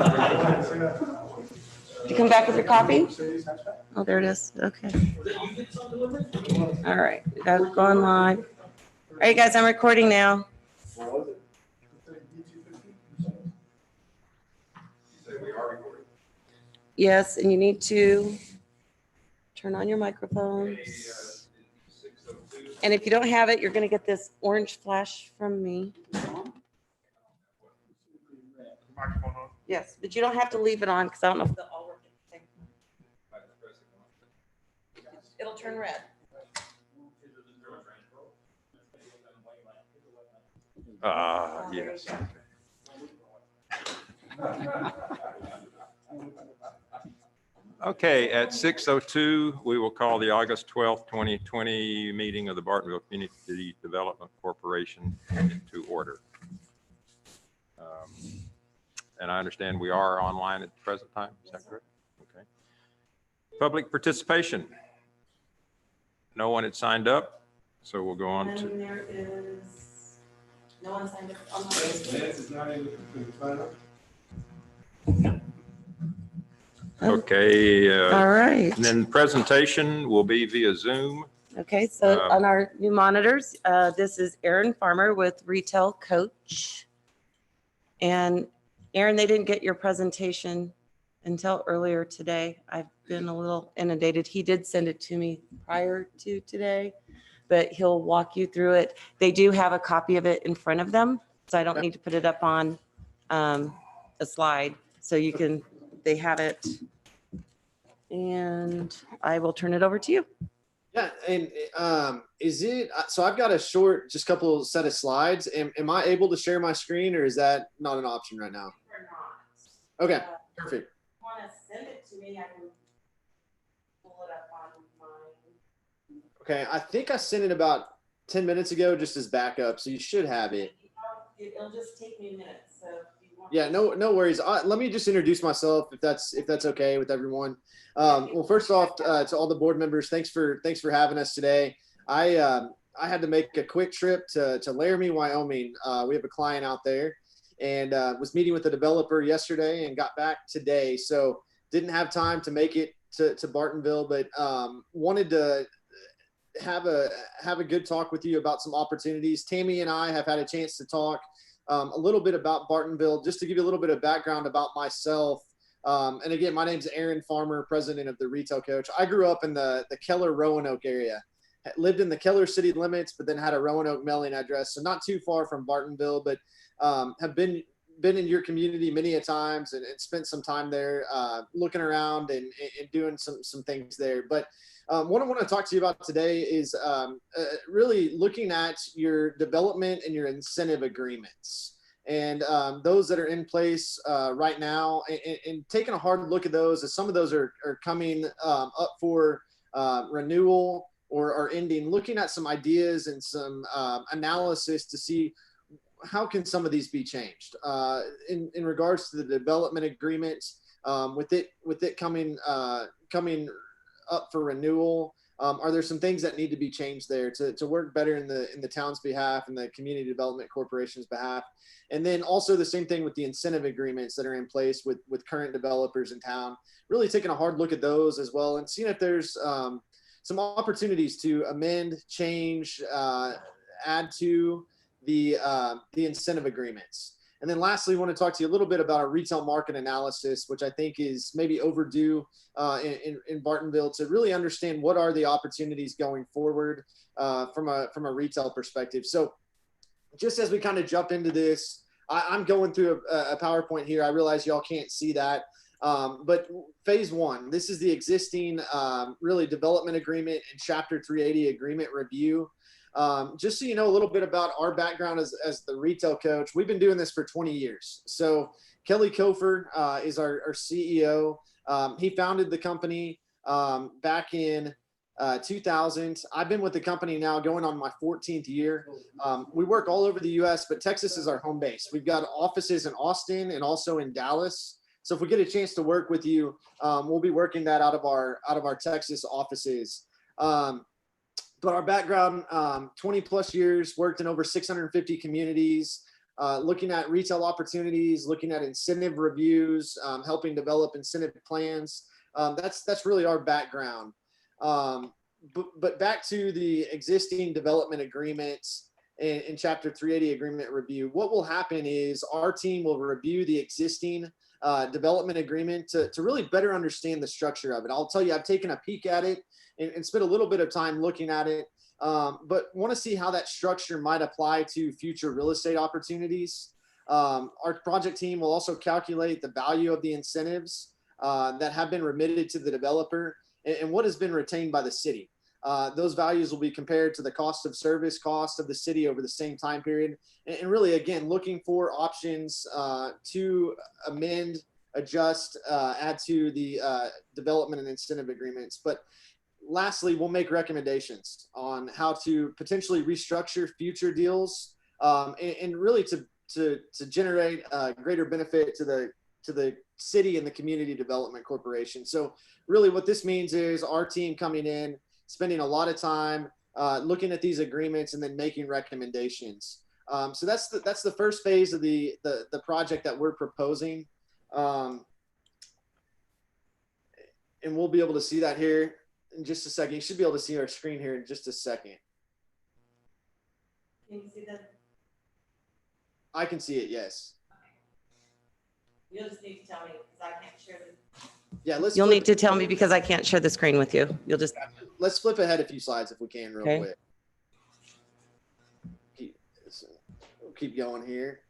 Did you come back with your copy? Oh, there it is. Okay. All right. That's going live. All right, guys, I'm recording now. Yes, and you need to turn on your microphones. And if you don't have it, you're going to get this orange flash from me. Yes, but you don't have to leave it on because I don't know if they'll all work at the same time. It'll turn red. Yes. Okay, at 6:02, we will call the August 12th, 2020 meeting of the Bartonville Community Development Corporation into order. And I understand we are online at the present time. Is that correct? Okay. Public participation. No one had signed up, so we'll go on to. And there is no one signed up on the Okay. All right. And then presentation will be via Zoom. Okay, so on our new monitors, this is Aaron Farmer with Retail Coach. And Aaron, they didn't get your presentation until earlier today. I've been a little inundated. He did send it to me prior to today, but he'll walk you through it. They do have a copy of it in front of them, so I don't need to put it up on a slide. So you can, they have it. And I will turn it over to you. Yeah, and is it, so I've got a short, just couple set of slides. Am I able to share my screen, or is that not an option right now? We're not. Okay, perfect. If you want to send it to me, I can pull it up on mine. Okay, I think I sent it about 10 minutes ago just as backup, so you should have it. It'll just take me minutes, so if you want. Yeah, no worries. Let me just introduce myself if that's okay with everyone. Well, first off, to all the board members, thanks for having us today. I had to make a quick trip to Laramie, Wyoming. We have a client out there, and was meeting with the developer yesterday and got back today. So didn't have time to make it to Bartonville, but wanted to have a good talk with you about some opportunities. Tammy and I have had a chance to talk a little bit about Bartonville, just to give you a little bit of background about myself. And again, my name's Aaron Farmer, president of the Retail Coach. I grew up in the Keller Roanoke area, lived in the Keller city limits, but then had a Roanoke mailing address. So not too far from Bartonville, but have been in your community many a times and spent some time there looking around and doing some things there. But what I want to talk to you about today is really looking at your development and your incentive agreements. And those that are in place right now, and taking a hard look at those, as some of those are coming up for renewal or are ending, looking at some ideas and some analysis to see how can some of these be changed in regards to the development agreement, with it coming up for renewal. Are there some things that need to be changed there to work better in the town's behalf and the Community Development Corporation's behalf? And then also the same thing with the incentive agreements that are in place with current developers in town, really taking a hard look at those as well and seeing if there's some opportunities to amend, change, add to the incentive agreements. And then lastly, I want to talk to you a little bit about our retail market analysis, which I think is maybe overdue in Bartonville, to really understand what are the opportunities going forward from a retail perspective. So just as we kind of jump into this, I'm going through a PowerPoint here. I realize y'all can't see that. But phase one, this is the existing really development agreement and Chapter 380 agreement review. Just so you know a little bit about our background as the Retail Coach, we've been doing this for 20 years. So Kelly Kofer is our CEO. He founded the company back in 2000. I've been with the company now going on my 14th year. We work all over the US, but Texas is our home base. We've got offices in Austin and also in Dallas. So if we get a chance to work with you, we'll be working that out of our Texas offices. But our background, 20 plus years, worked in over 650 communities, looking at retail opportunities, looking at incentive reviews, helping develop incentive plans. That's really our background. But back to the existing development agreements in Chapter 380 agreement review, what will happen is our team will review the existing development agreement to really better understand the structure of it. I'll tell you, I've taken a peek at it and spent a little bit of time looking at it, but want to see how that structure might apply to future real estate opportunities. Our project team will also calculate the value of the incentives that have been remitted to the developer and what has been retained by the city. Those values will be compared to the cost of service cost of the city over the same time period. And really, again, looking for options to amend, adjust, add to the development and incentive agreements. But lastly, we'll make recommendations on how to potentially restructure future deals and really to generate greater benefit to the city and the Community Development Corporation. So really what this means is our team coming in, spending a lot of time looking at these agreements and then making recommendations. So that's the first phase of the project that we're proposing. And we'll be able to see that here in just a second. You should be able to see our screen here in just a second. Can you see that? I can see it, yes. You'll just need to tell me because I can't share this. Yeah, You'll need to tell me because I can't share the screen with you. You'll just. Let's flip ahead a few slides if we can real quick. We'll keep going here.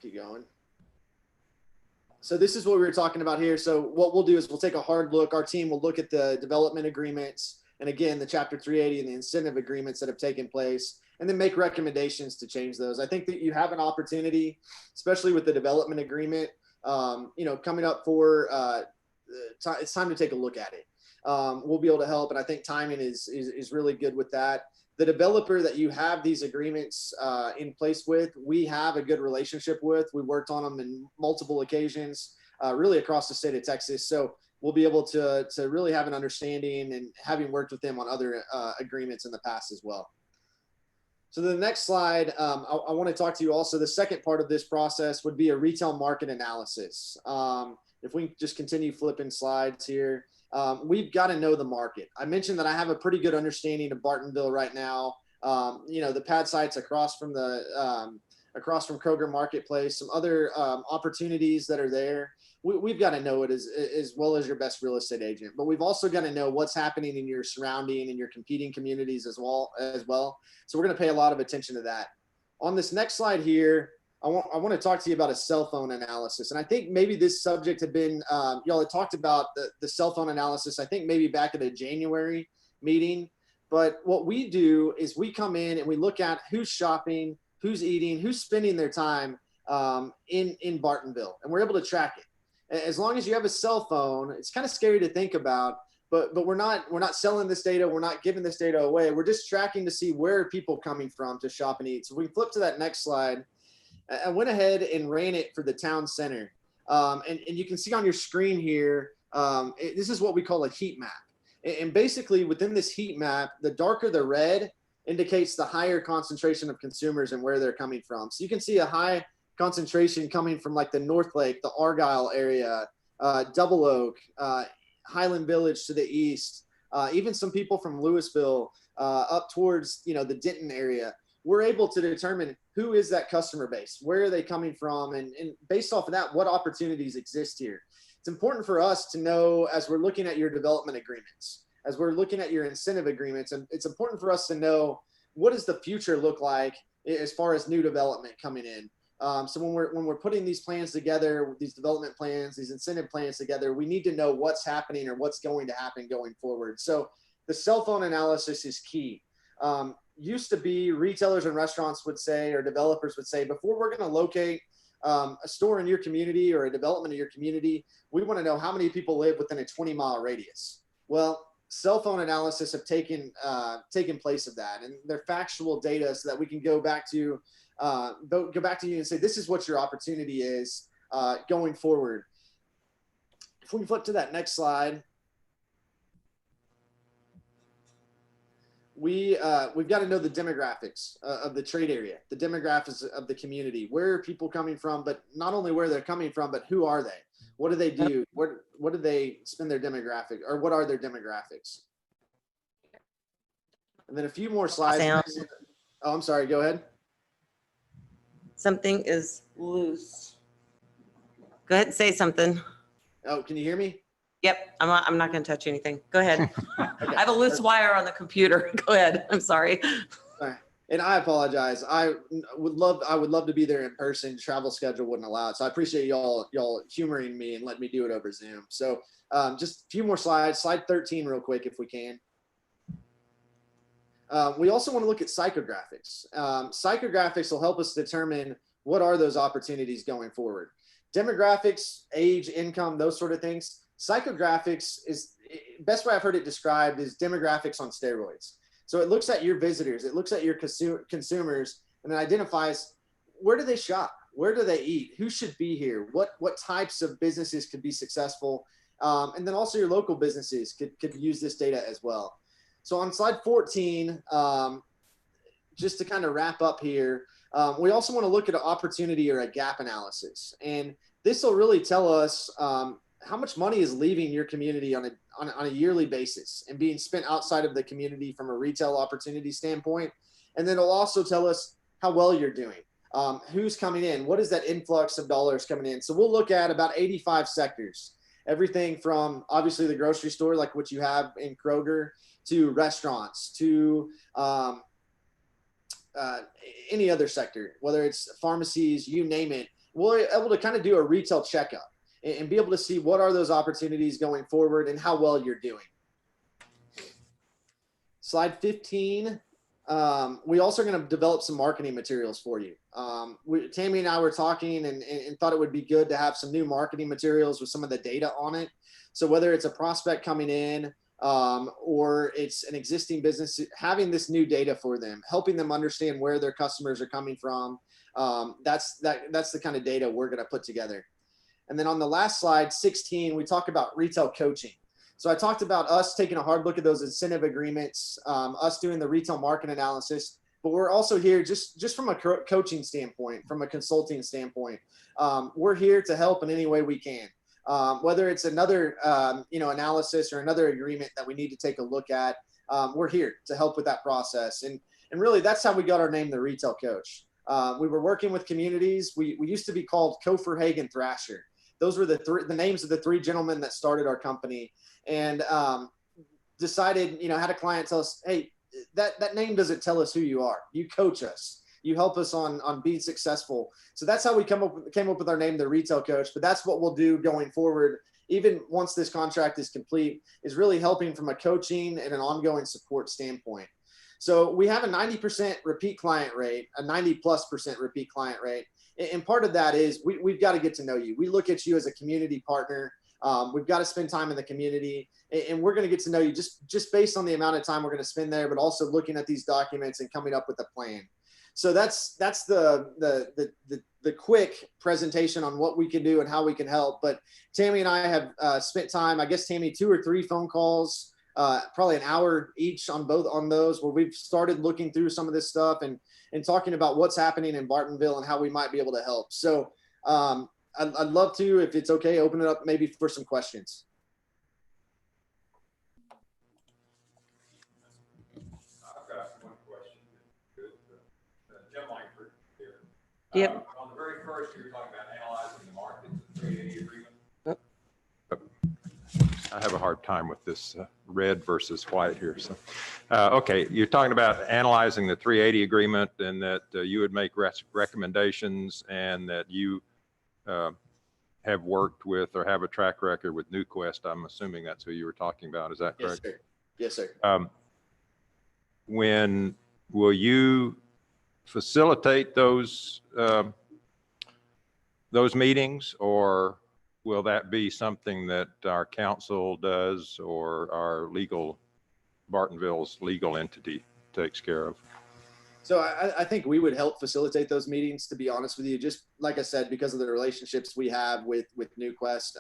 Keep going. So this is what we were talking about here. So what we'll do is we'll take a hard look. Our team will look at the development agreements and again, the Chapter 380 and the incentive agreements that have taken place, and then make recommendations to change those. I think that you have an opportunity, especially with the development agreement, coming up for it's time to take a look at it. We'll be able to help, and I think timing is really good with that. The developer that you have these agreements in place with, we have a good relationship with. We worked on them in multiple occasions, really across the state of Texas. So we'll be able to really have an understanding and having worked with them on other agreements in the past as well. So the next slide, I want to talk to you also, the second part of this process would be a retail market analysis. If we just continue flipping slides here, we've got to know the market. I mentioned that I have a pretty good understanding of Bartonville right now. The pad sites across from Kroger Marketplace, some other opportunities that are there. We've got to know it as well as your best real estate agent, but we've also got to know what's happening in your surrounding and your competing communities as well. So we're going to pay a lot of attention to that. On this next slide here, I want to talk to you about a cell phone analysis. And I think maybe this subject had been, y'all had talked about the cell phone analysis, I think maybe back at a January meeting. But what we do is we come in and we look at who's shopping, who's eating, who's spending their time in Bartonville. And we're able to track it. As long as you have a cell phone, it's kind of scary to think about, but we're not selling this data. We're not giving this data away. We're just tracking to see where are people coming from to shop and eat. So we flip to that next slide. I went ahead and ran it for the town center. And you can see on your screen here, this is what we call a heat map. And basically within this heat map, the darker the red indicates the higher concentration of consumers and where they're coming from. So you can see a high concentration coming from like the North Lake, the Argyle area, Double Oak, Highland Village to the east, even some people from Louisville up towards, the Denton area. We're able to determine who is that customer base, where are they coming from, and based off of that, what opportunities exist here. It's important for us to know as we're looking at your development agreements, as we're looking at your incentive agreements, and it's important for us to know what does the future look like as far as new development coming in. So when we're putting these plans together, these development plans, these incentive plans together, we need to know what's happening or what's going to happen going forward. So the cell phone analysis is key. Used to be retailers and restaurants would say, or developers would say, before we're going to locate a store in your community or a development in your community, we want to know how many people live within a 20-mile radius. Well, cell phone analysis have taken place of that, and they're factual data so that we can go back to you and say, this is what your opportunity is going forward. If we can flip to that next slide. we've got to know the demographics of the trade area, the demographics of the community. Where are people coming from? But not only where they're coming from, but who are they? What do they do? What do they spend their demographic, or what are their demographics? And then a few more slides. Sam. Oh, I'm sorry. Go ahead. Something is loose. Go ahead and say something. Oh, can you hear me? Yep, I'm not going to touch anything. Go ahead. Okay. I have a loose wire on the computer. Go ahead. I'm sorry. All right. And I apologize. I would love to be there in person. Travel schedule wouldn't allow it. So I appreciate y'all humoring me and letting me do it over Zoom. So just a few more slides. Slide 13 real quick if we can. We also want to look at psychographics. Psychographics will help us determine what are those opportunities going forward. Demographics, age, income, those sort of things. Psychographics is, best way I've heard it described is demographics on steroids. So it looks at your visitors, it looks at your consumers, and it identifies where do they shop, where do they eat, who should be here, what types of businesses could be successful, and then also your local businesses could use this data as well. So on slide 14, just to kind of wrap up here, we also want to look at an opportunity or a gap analysis, and this will really tell us how much money is leaving your community on a yearly basis and being spent outside of the community from a retail opportunity standpoint. And then it'll also tell us how well you're doing, who's coming in, what is that influx of dollars coming in. So we'll look at about 85 sectors, everything from obviously the grocery store, like what you have in Kroger, to restaurants, to any other sector, whether it's pharmacies, you name it. We're able to kind of do a retail checkup and be able to see what are those opportunities going forward and how well you're doing. Slide 15. We also are going to develop some marketing materials for you. Tammy and I were talking and thought it would be good to have some new marketing materials with some of the data on it. So whether it's a prospect coming in or it's an existing business, having this new data for them, helping them understand where their customers are coming from. That's the kind of data we're going to put together. And then on the last slide, 16, we talk about retail coaching. So I talked about us taking a hard look at those incentive agreements, us doing the retail market analysis, but we're also here just from a coaching standpoint, from a consulting standpoint. We're here to help in any way we can. Whether it's another analysis or another agreement that we need to take a look at, we're here to help with that process. And really, that's how we got our name, the Retail Coach. We were working with communities. We used to be called Kofer, Hagen, Thrasher. Those were the names of the three gentlemen that started our company, and decided, had a client tell us, hey, that name doesn't tell us who you are. You coach us. You help us on being successful. So that's how we came up with our name, the Retail Coach. But that's what we'll do going forward, even once this contract is complete, is really helping from a coaching and an ongoing support standpoint. So we have a 90% repeat client rate, a 90+% repeat client rate. And part of that is we've got to get to know you. We look at you as a community partner. We've got to spend time in the community, and we're going to get to know you just based on the amount of time we're going to spend there, but also looking at these documents and coming up with a plan. So that's the quick presentation on what we can do and how we can help. But Tammy and I have spent time, I guess, Tammy, 2 or 3 phone calls, probably an hour each on those, where we've started looking through some of this stuff and talking about what's happening in Bartonville and how we might be able to help. So I'd love to, if it's okay, open it up maybe for some questions. I've got one question. Jim Langford here. Yep. On the very first, you were talking about analyzing the market, the 380 agreement. Yep. I have a hard time with this red versus white here. So, okay, you're talking about analyzing the 380 agreement, and that you would make recommendations, and that you have worked with or have a track record with NewQuest. I'm assuming that's who you were talking about. Is that correct? Yes, sir. Yes, sir. When will you facilitate those meetings, or will that be something that our council does, or our Bartonville's legal entity takes care of? So I think we would help facilitate those meetings, to be honest with you, just like I said, because of the relationships we have with NewQuest.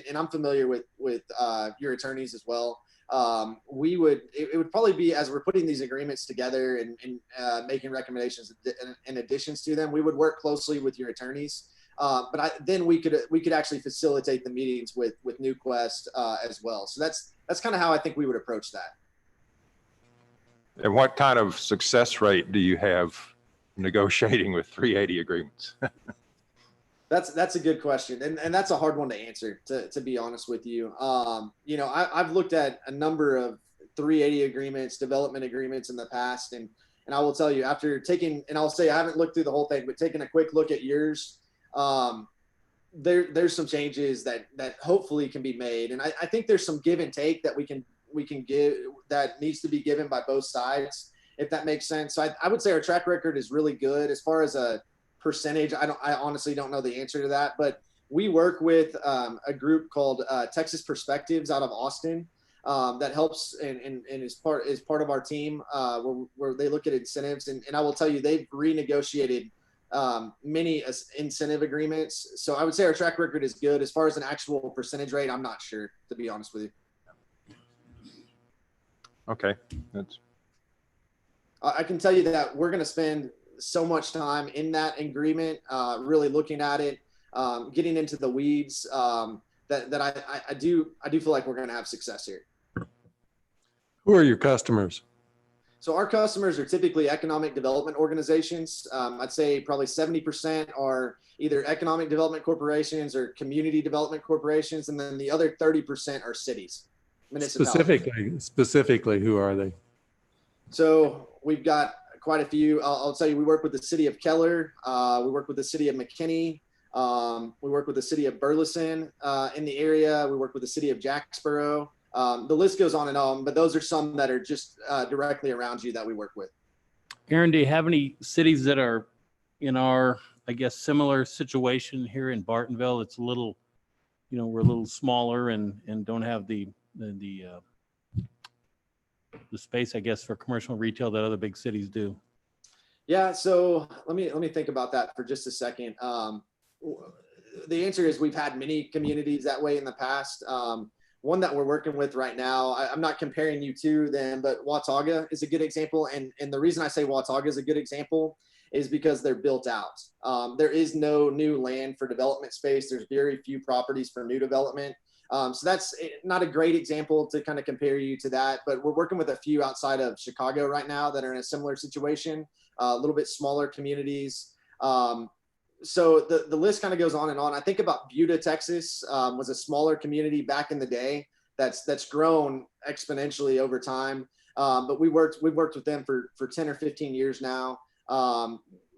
And I'm familiar with your attorneys as well. it would probably be, as we're putting these agreements together and making recommendations and additions to them, we would work closely with your attorneys. Then we could actually facilitate the meetings with NewQuest as well. So that's kind of how I think we would approach that. And what kind of success rate do you have negotiating with 380 agreements? That's a good question, and that's a hard one to answer. To be honest with you, I've looked at a number of 380 agreements, development agreements in the past, and I will tell you, after taking, and I'll say I haven't looked through the whole thing, but taking a quick look at yours, there's some changes that hopefully can be made, and I think there's some give and take that we can give that needs to be given by both sides, if that makes sense. So I would say our track record is really good as far as a percentage. I honestly don't know the answer to that, but we work with a group called Texas Perspectives out of Austin that helps and is part of our team where they look at incentives, and I will tell you, they've renegotiated many incentive agreements. So I would say our track record is good. As far as an actual percentage rate, I'm not sure, to be honest with you. Okay, that's. I can tell you that we're going to spend so much time in that agreement, really looking at it, getting into the weeds, that I do feel like we're going to have success here. Who are your customers? So our customers are typically economic development organizations. I'd say probably 70% are either economic development corporations or community development corporations, and then the other 30% are cities, municipalities. Specifically, who are they? So we've got quite a few. I'll tell you, we work with the city of Keller. We work with the city of McKinney. We work with the city of Burleson in the area. We work with the city of Jacksboro. The list goes on and on, but those are some that are just directly around you that we work with. Aaron, do you have any cities that are in our, I guess, similar situation here in Bartonville? It's a little, we're a little smaller and don't have the space, I guess, for commercial and retail that other big cities do. Yeah. So let me think about that for just a second. The answer is we've had many communities that way in the past. One that we're working with right now, I'm not comparing you to them, but Watauga is a good example. And the reason I say Watauga is a good example is because they're built out. There is no new land for development space. There's very few properties for new development. So that's not a great example to kind of compare you to that, but we're working with a few outside of Chicago right now that are in a similar situation, a little bit smaller communities. So the list kind of goes on and on. I think about Buda, Texas, was a smaller community back in the day that's grown exponentially over time. But we've worked with them for 10 or 15 years now,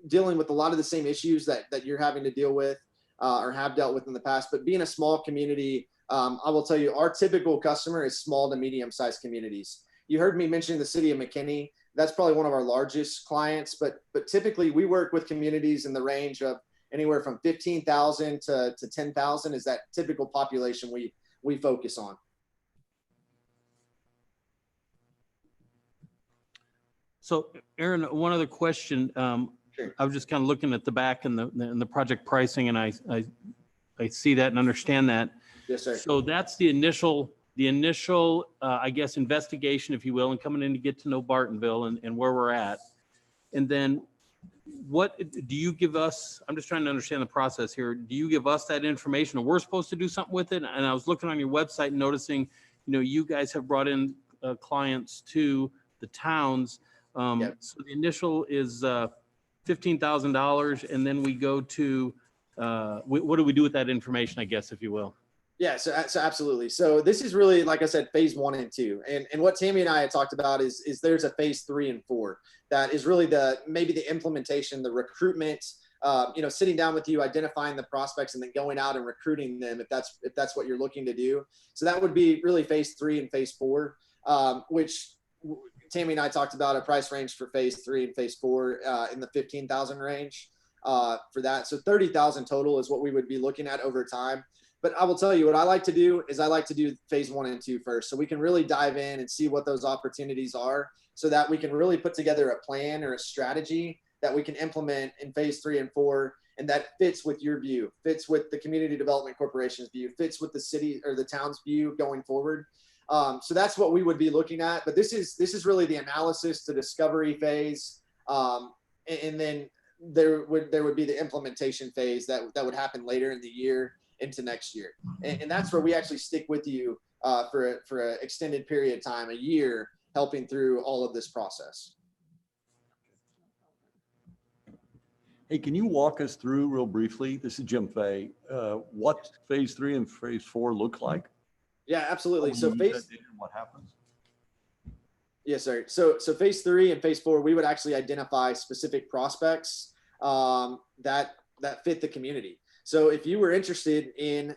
dealing with a lot of the same issues that you're having to deal with or have dealt with in the past. But being a small community, I will tell you, our typical customer is small to medium-sized communities. You heard me mention the city of McKinney. That's probably one of our largest clients, but typically we work with communities in the range of anywhere from 15,000 to 10,000 is that typical population we focus on. So Aaron, one other question. Sure. I was just kind of looking at the back and the project pricing, and I see that and understand that. Yes, sir. So that's the initial, I guess, investigation, if you will, and coming in to get to know Bartonville and where we're at. And then what do you give us? I'm just trying to understand the process here. Do you give us that information, or we're supposed to do something with it? And I was looking on your website and noticing, you guys have brought in clients to the towns. Yep. So the initial is $15,000, and then we go to, what do we do with that information, I guess, if you will? Yeah, so absolutely. So this is really, like I said, phase 1 and 2. And what Tammy and I had talked about is there's a phase 3 and 4 that is really maybe the implementation, the recruitment, sitting down with you, identifying the prospects, and then going out and recruiting them if that's what you're looking to do. So that would be really phase 3 and phase 4, which Tammy and I talked about a price range for phase 3 and phase 4 in the 15,000 range for that. So 30,000 total is what we would be looking at over time. But I will tell you what I like to do is I like to do phase 1 and 2 first. So we can really dive in and see what those opportunities are so that we can really put together a plan or a strategy that we can implement in phase 3 and 4. And that fits with your view, fits with the Community Development Corporation's view, fits with the city or the town's view going forward. So that's what we would be looking at. But this is really the analysis to discovery phase. And then there would be the implementation phase that would happen later in the year into next year. And that's where we actually stick with you for an extended period of time, a year, helping through all of this process. Hey, can you walk us through real briefly? This is Jim Fay. What phase 3 and phase 4 look like? Yeah, absolutely. So What happens? yes, sir. So phase 3 and phase 4, we would actually identify specific prospects that fit the community. So if you were interested in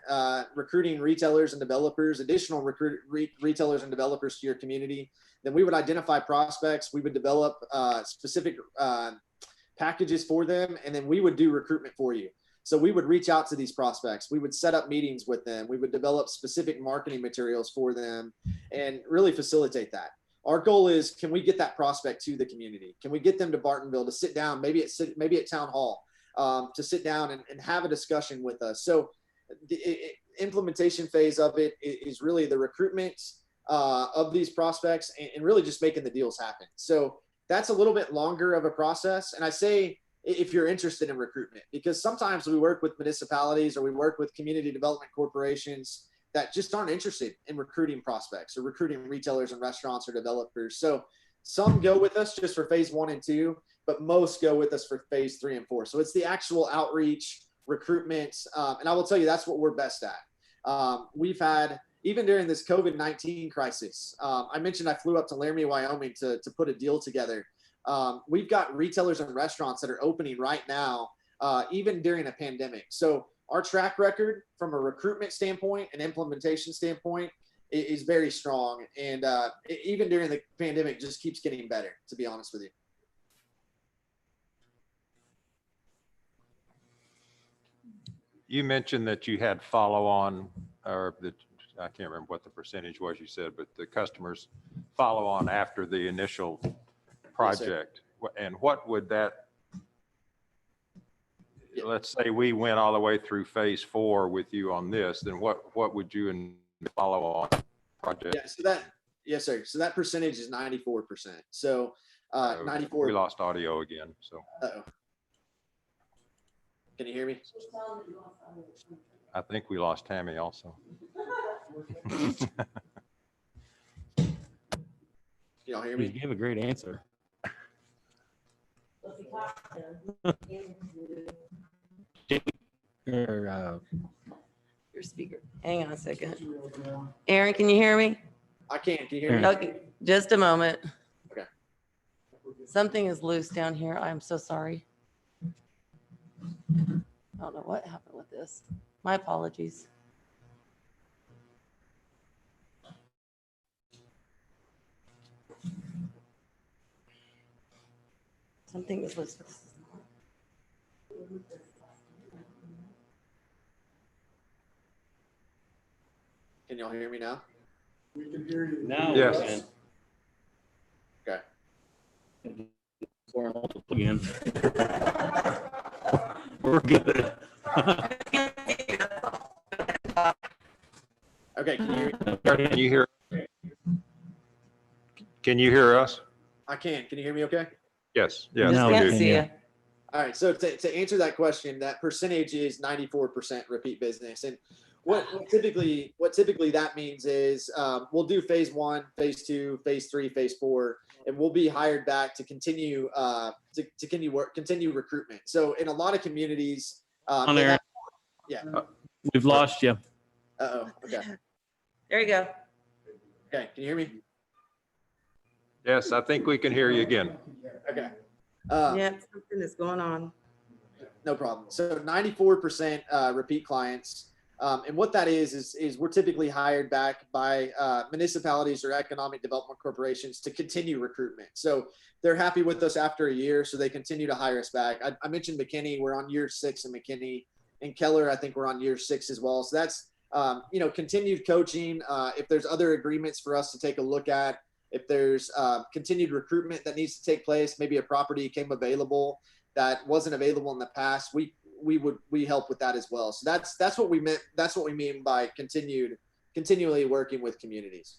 recruiting retailers and developers, additional retailers and developers to your community, then we would identify prospects. We would develop specific packages for them, and then we would do recruitment for you. So we would reach out to these prospects. We would set up meetings with them. We would develop specific marketing materials for them and really facilitate that. Our goal is, can we get that prospect to the community? Can we get them to Bartonville to sit down, maybe at town hall, to sit down and have a discussion with us? So the implementation phase of it is really the recruitment of these prospects and really just making the deals happen. So that's a little bit longer of a process. And I say, if you're interested in recruitment, because sometimes we work with municipalities or we work with community development corporations that just aren't interested in recruiting prospects or recruiting retailers and restaurants or developers. So some go with us just for phase 1 and 2, but most go with us for phase 3 and 4. So it's the actual outreach, recruitment. And I will tell you, that's what we're best at. We've had, even during this COVID-19 crisis, I mentioned I flew up to Laramie, Wyoming to put a deal together. We've got retailers and restaurants that are opening right now, even during a pandemic. So our track record from a recruitment standpoint and implementation standpoint is very strong. And even during the pandemic, just keeps getting better, to be honest with you. You mentioned that you had follow-on, or that, I can't remember what the percentage was you said, but the customers follow on after the initial project. And what would that, let's say we went all the way through phase 4 with you on this, then what would you follow on project? Yeah, yes, sir. So that percentage is 94%. So 94. We lost audio again, so. Uh-oh. Can you hear me? I think we lost Tammy also. Can y'all hear You me? gave a great answer. Your speaker. Hang on a second. Aaron, can you hear me? I can. Can you hear me? Okay, just a moment. Okay. Something is loose down here. I'm so sorry. I don't know what happened with this. My apologies. Something is loose. Can y'all hear me now? Now Yes. we can. Okay. Or multiple again. We're good. Okay. Can you hear me? Can you hear? Can you hear us? I can. Can you hear me okay? Yes, yes. Now we we Can't do. see yeah. you. All right. So to answer that question, that percentage is 94% repeat business. And what typically that means is we'll do phase 1, phase 2, phase 3, phase 4, and we'll be hired back to continue continue recruitment. So in a lot of communities, On they there. have- yeah. We've lost you. Uh-oh. Okay. There you go. Okay. Can you hear me? Yes, I think we can hear you again. Okay. Yeah, something is going on. No problem. So 94% repeat clients. And what that is we're typically hired back by municipalities or economic development corporations to continue recruitment. So they're happy with us after a year, so they continue to hire us back. I mentioned McKinney. We're on year 6 in McKinney. And Keller, I think we're on year 6 as well. So that's, continued coaching. If there's other agreements for us to take a look at, if there's continued recruitment that needs to take place, maybe a property came available that wasn't available in the past, we help with that as well. So that's what we meant. That's what we mean by continually working with communities.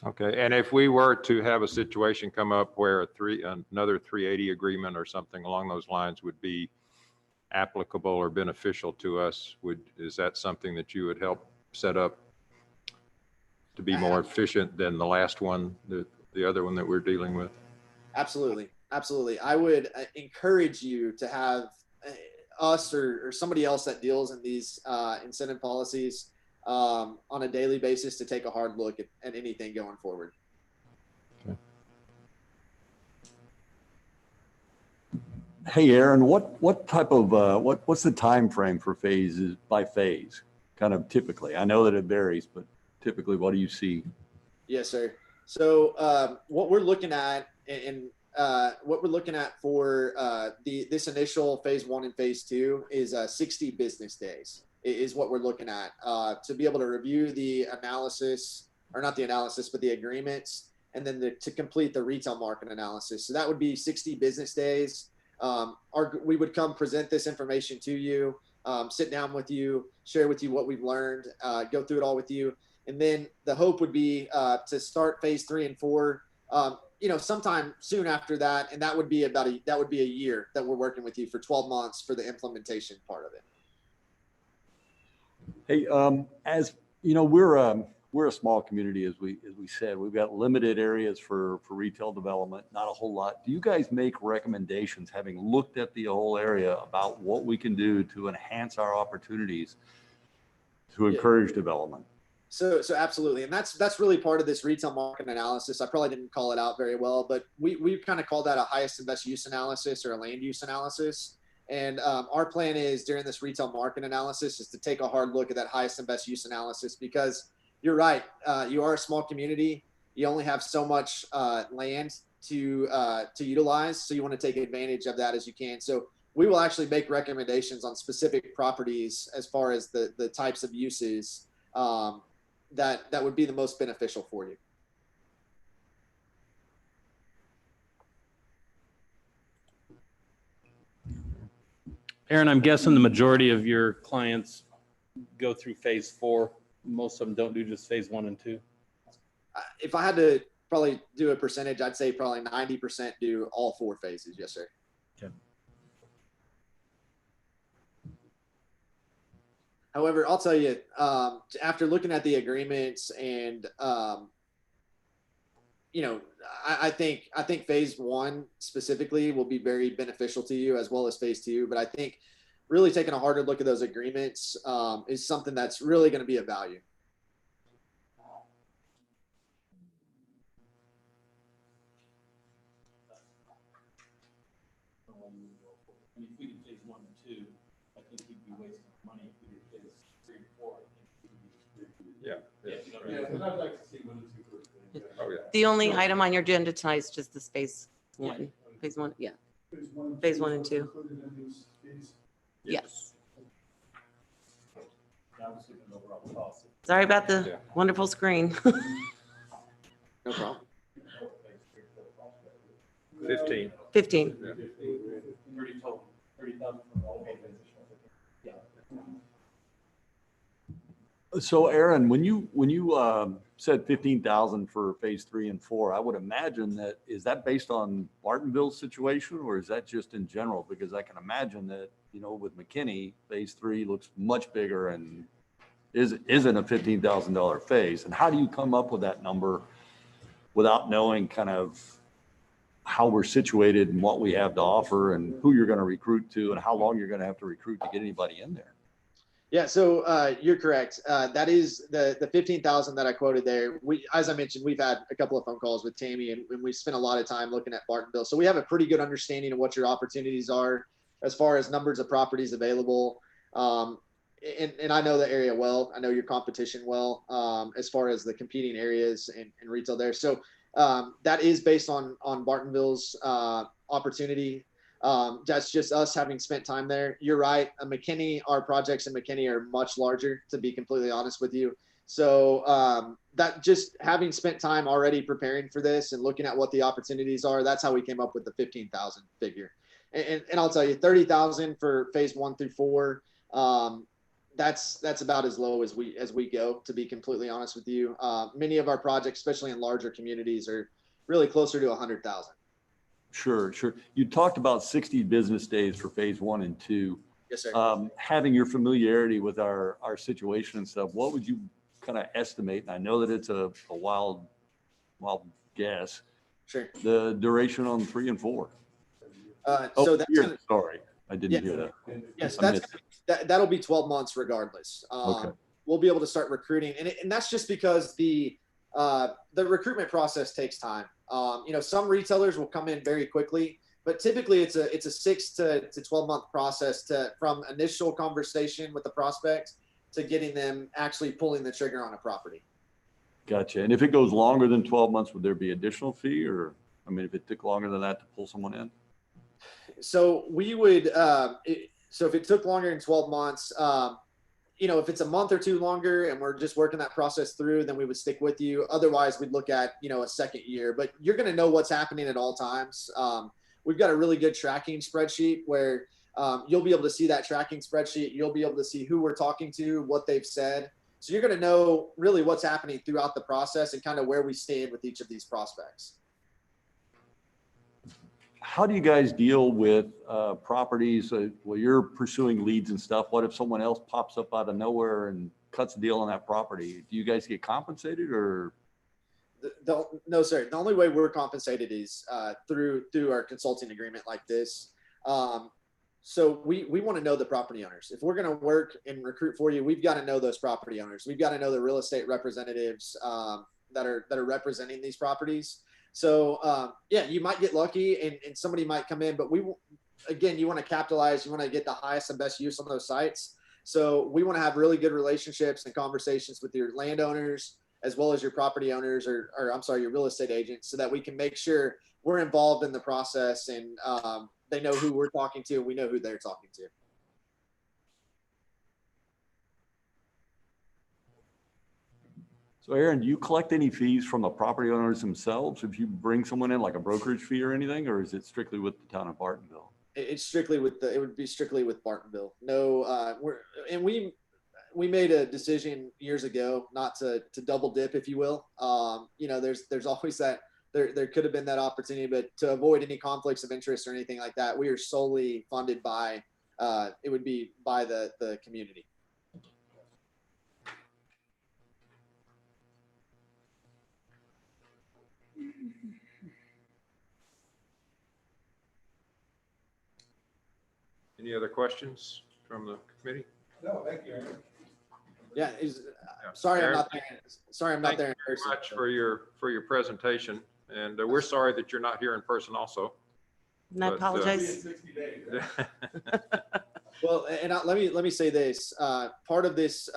Okay, and if we were to have a situation come up where another 380 agreement or something along those lines would be applicable or beneficial to us, is that something that you would help set up to be more efficient than the last one, the other one that we're dealing with? Absolutely. Absolutely. I would encourage you to have us or somebody else that deals in these incentive policies on a daily basis to take a hard look at anything going forward. Hey, Aaron, what type of, what's the time frame for phases by phase? Kind of typically, I know that it varies, but typically what do you see? Yes, sir. So what we're looking at what we're looking at for this initial phase 1 and phase 2 is 60 business days is what we're looking at to be able to review the analysis, or not the analysis, but the agreements, and then to complete the retail market analysis. So that would be 60 business days. We would come present this information to you, sit down with you, share with you what we've learned, go through it all with you. And then the hope would be to start phase 3 and 4, sometime soon after that. And that would be a year that we're working with you for 12 months for the implementation part of it. Hey, as you know, we're a small community, as we said. We've got limited areas for retail development, not a whole lot. Do you guys make recommendations, having looked at the whole area, about what we can do to enhance our opportunities to encourage development? So absolutely. And that's really part of this retail market analysis. I probably didn't call it out very well, but we kind of call that a highest and best use analysis, or a land use analysis. And our plan is, during this retail market analysis, is to take a hard look at that highest and best use analysis, because you're right. You are a small community. You only have so much land to utilize. So you want to take advantage of that as you can. So we will actually make recommendations on specific properties as far as the types of uses that would be the most beneficial for you. Aaron, I'm guessing the majority of your clients go through phase 4. Most of them don't do just phase 1 and 2. If I had to probably do a percentage, I'd say probably 90% do all 4 phases. Yes, sir. Okay. However, I'll tell you, after looking at the agreements and, I think phase 1 specifically will be very beneficial to you, as well as phase 2. But I think really taking a harder look at those agreements is something that's really going to be of value. If we did phase 1 and 2, I think we'd be wasting money. If we did phase 3 and 4, I think we'd be. Yeah. I'd like to see when it's included. Oh, yeah. The only item on your agenda tonight is just this phase 1. Phase 1, yeah. Phase 1 and 2. Included in these fees. Yes. Obviously, the overall cost. Sorry about the Yeah. wonderful screen. No problem. 15. 15. 30 total, 30,000 for all phases. Yeah. So Aaron, when you said 15,000 for phase 3 and 4, I would imagine is that based on Bartonville's situation, or is that just in general? Because I can imagine that, with McKinney, phase 3 looks much bigger and isn't a $15,000 phase. And how do you come up with that number without knowing kind of how we're situated and what we have to offer and who you're going to recruit to and how long you're going to have to recruit to get anybody in there? Yeah, so you're correct. That is the 15,000 that I quoted there. As I mentioned, we've had a couple of phone calls with Tammy, and we spent a lot of time looking at Bartonville. So we have a pretty good understanding of what your opportunities are as far as numbers of properties available. And I know the area well. I know your competition well, as far as the competing areas and retail there. So that is based on Bartonville's opportunity. That's just us having spent time there. You're right. McKinney, our projects in McKinney are much larger, to be completely honest with you. So that just having spent time already preparing for this and looking at what the opportunities are, that's how we came up with the 15,000 figure. And I'll tell you, 30,000 for phase 1 through 4. that's about as low as we go, to be completely honest with you. Many of our projects, especially in larger communities, are really closer to 100,000. Sure, sure. You talked about 60 business days for phase 1 and 2. Yes, sir. Having your familiarity with our situation and stuff, what would you kind of estimate? And I know that it's a wild guess, Sure. the duration on 3 and 4. So that's here, gonna, sorry, I didn't hear that. yes, I missed that'll be 12 months regardless. Okay. We'll be able to start recruiting, and that's just because the recruitment process takes time. Some retailers will come in very quickly, but typically it's a 6 to 12 month process from initial conversation with the prospect to getting them actually pulling the trigger on a property. Gotcha. And if it goes longer than 12 months, would there be additional fee, or, I mean, if it took longer than that to pull someone in? So we would, so if it took longer than 12 months, if it's a month or 2 longer and we're just working that process through, then we would stick with you. Otherwise, we'd look at, a second year, but you're going to know what's happening at all times. We've got a really good tracking spreadsheet where you'll be able to see that tracking spreadsheet. You'll be able to see who we're talking to, what they've said. So you're going to know really what's happening throughout the process and kind of where we stand with each of these prospects. How do you guys deal with properties where you're pursuing leads and stuff? What if someone else pops up out of nowhere and cuts a deal on that property? Do you guys get compensated, or? No, sir. The only way we're compensated is through our consulting agreement like this. So we want to know the property owners. If we're going to work and recruit for you, we've got to know those property owners. We've got to know the real estate representatives that are representing these properties. So you might get lucky and somebody might come in, but you want to capitalize. You want to get the highest and best use on those sites. So we want to have really good relationships and conversations with your landowners as well as your property owners, or your real estate agents, so that we can make sure we're involved in the process and they know who we're talking to and we know who they're talking to. So Aaron, do you collect any fees from the property owners themselves if you bring someone in, like a brokerage fee or anything, or is it strictly with the town of Bartonville? It's strictly it would be strictly with Bartonville. No, we made a decision years ago not to double dip, if you will. There's always that, there could have been that opportunity, but to avoid any conflicts of interest or anything like that, we are solely funded by, it would be by the community. Any other questions from the committee? No, thank you, Aaron. Yeah. Sorry, Aaron, I'm not there. Sorry, I'm not there in Very person. much for your presentation, and we're sorry that you're not here in person also. And I But, apologize. 60 days. Well, and let me say this. Part of this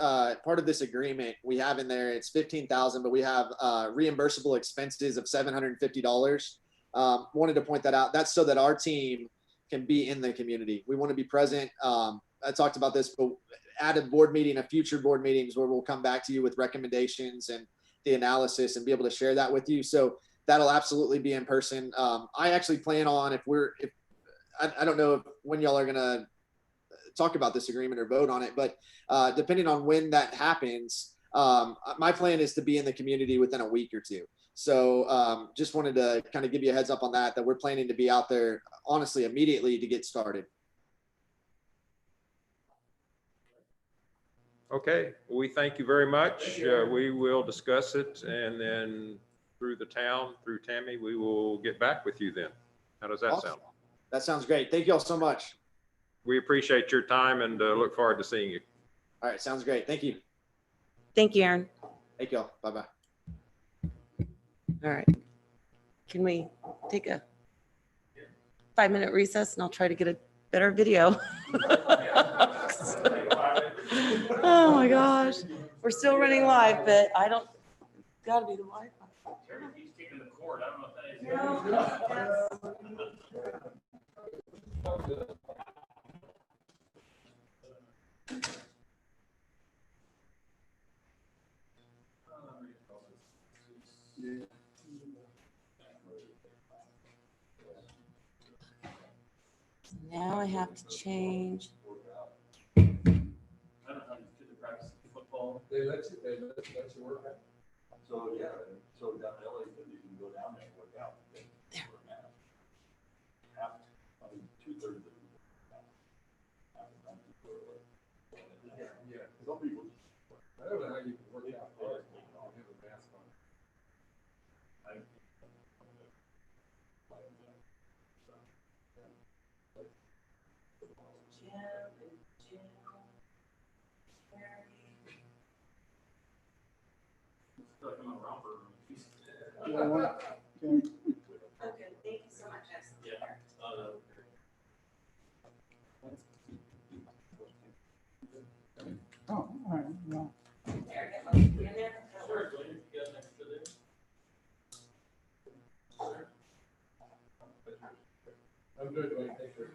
agreement we have in there, it's $15,000, but we have reimbursable expenses of $750. Wanted to point that out. That's so that our team can be in the community. We want to be present. I talked about this, but at a board meeting, a future board meetings where we'll come back to you with recommendations and the analysis and be able to share that with you. So that'll absolutely be in person. I actually plan on, I don't know when y'all are going to talk about this agreement or vote on it, but depending on when that happens, my plan is to be in the community within a week or 2. So just wanted to kind of give you a heads up on that we're planning to be out there, honestly, immediately to get started. Okay, well, we thank you very much. We will discuss it, and then through the town, through Tammy, we will get back with you then. How does that Awesome. sound? That sounds great. Thank you all so much. We appreciate your time and look forward to seeing you. All right. Sounds great. Thank you. Thank you, Aaron. Thank you all. Bye-bye. All right. Can we take a 5-minute recess and I'll try to get a better video? Oh my gosh. We're still running live, but I don't, gotta be the Wi-Fi. Now I have to change. Oh, they let you work out? So, yeah, so down in LA, you can go down there and work out. Half, I mean, 2/3 of the people. Half the time people are like. Yeah. Some people. I don't know how you can work out hard when you don't have a mask on. Okay, thank you so much. Oh, all right, well, I'm good, Dwayne, thank you.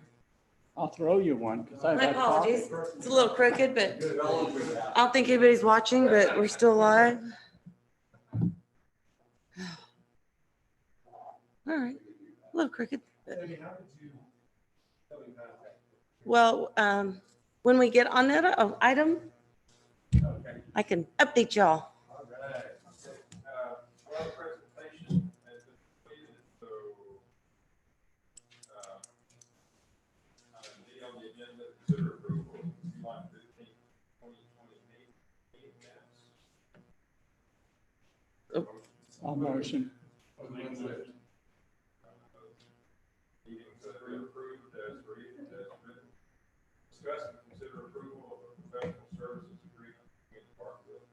I'll throw you one because I've My had coffee. apologies. It's a little crooked, but I don't think anybody's watching, but we're still live. All right, a little crooked. but- Sammy, how did you come in contact? Well, when we get on that item, Okay, I can update y'all. all right. Well, presentation has been completed, so, on the agenda, consider approval of July 15th, 2028 meeting minutes. I'll motion. When's it? Meetings that are approved as written. Discuss and consider approval of a professional services agreement between Bartonville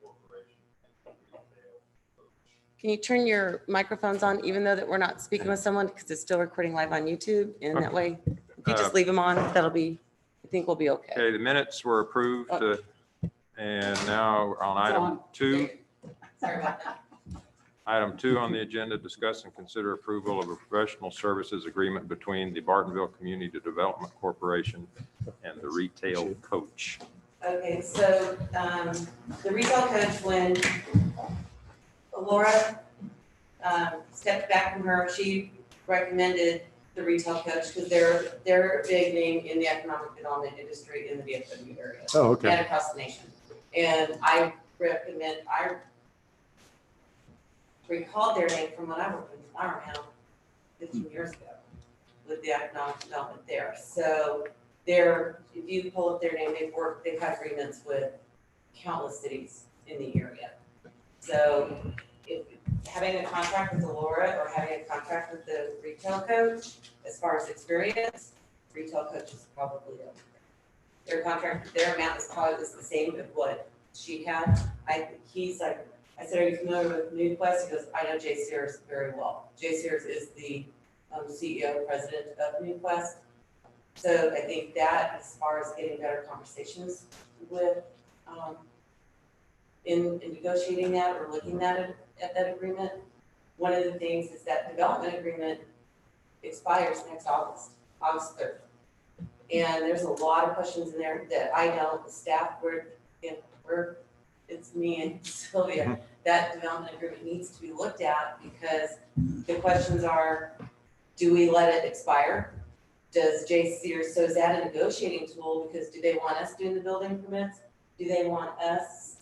Corporation and Retail Coach. Can you turn your microphones on, even though that we're not speaking with someone, because it's still recording live on YouTube? And that way, if you just leave them on, that'll be, I think we'll be okay. Okay, the minutes were approved, and now we're on It's item on. 2. Sorry about that. Item 2 on the agenda, discuss and consider approval of a professional services agreement between the Bartonville Community Development Corporation and the Retail Coach. Okay, so the retail coach, when Laura stepped back from her, she recommended the retail coach because they're a big name in the economic development industry in the DFW area Oh, okay. and across the nation. And I recalled their name from when I worked in Flower Mound 15 years ago with the economic development there. So if you pull up their name, they've had agreements with countless cities in the area. So if having a contract with Laura or having a contract with the retail coach, as far as experience, retail coach is probably up there. Their contract, their amount is probably the same as what she had. He's like, I said, are you familiar with NewQuest? He goes, I know Jay Sears very well. Jay Sears is the CEO, president of NewQuest. So I think that as far as getting better conversations with, in negotiating that or looking at that agreement, one of the things is that development agreement expires next August 3rd. And there's a lot of questions in there that I know the staff it's me and Sylvia, that development agreement needs to be looked at because the questions are, do we let it expire? Does J. Sears, so is that a negotiating tool? Because do they want us doing the building permits? Do they want us?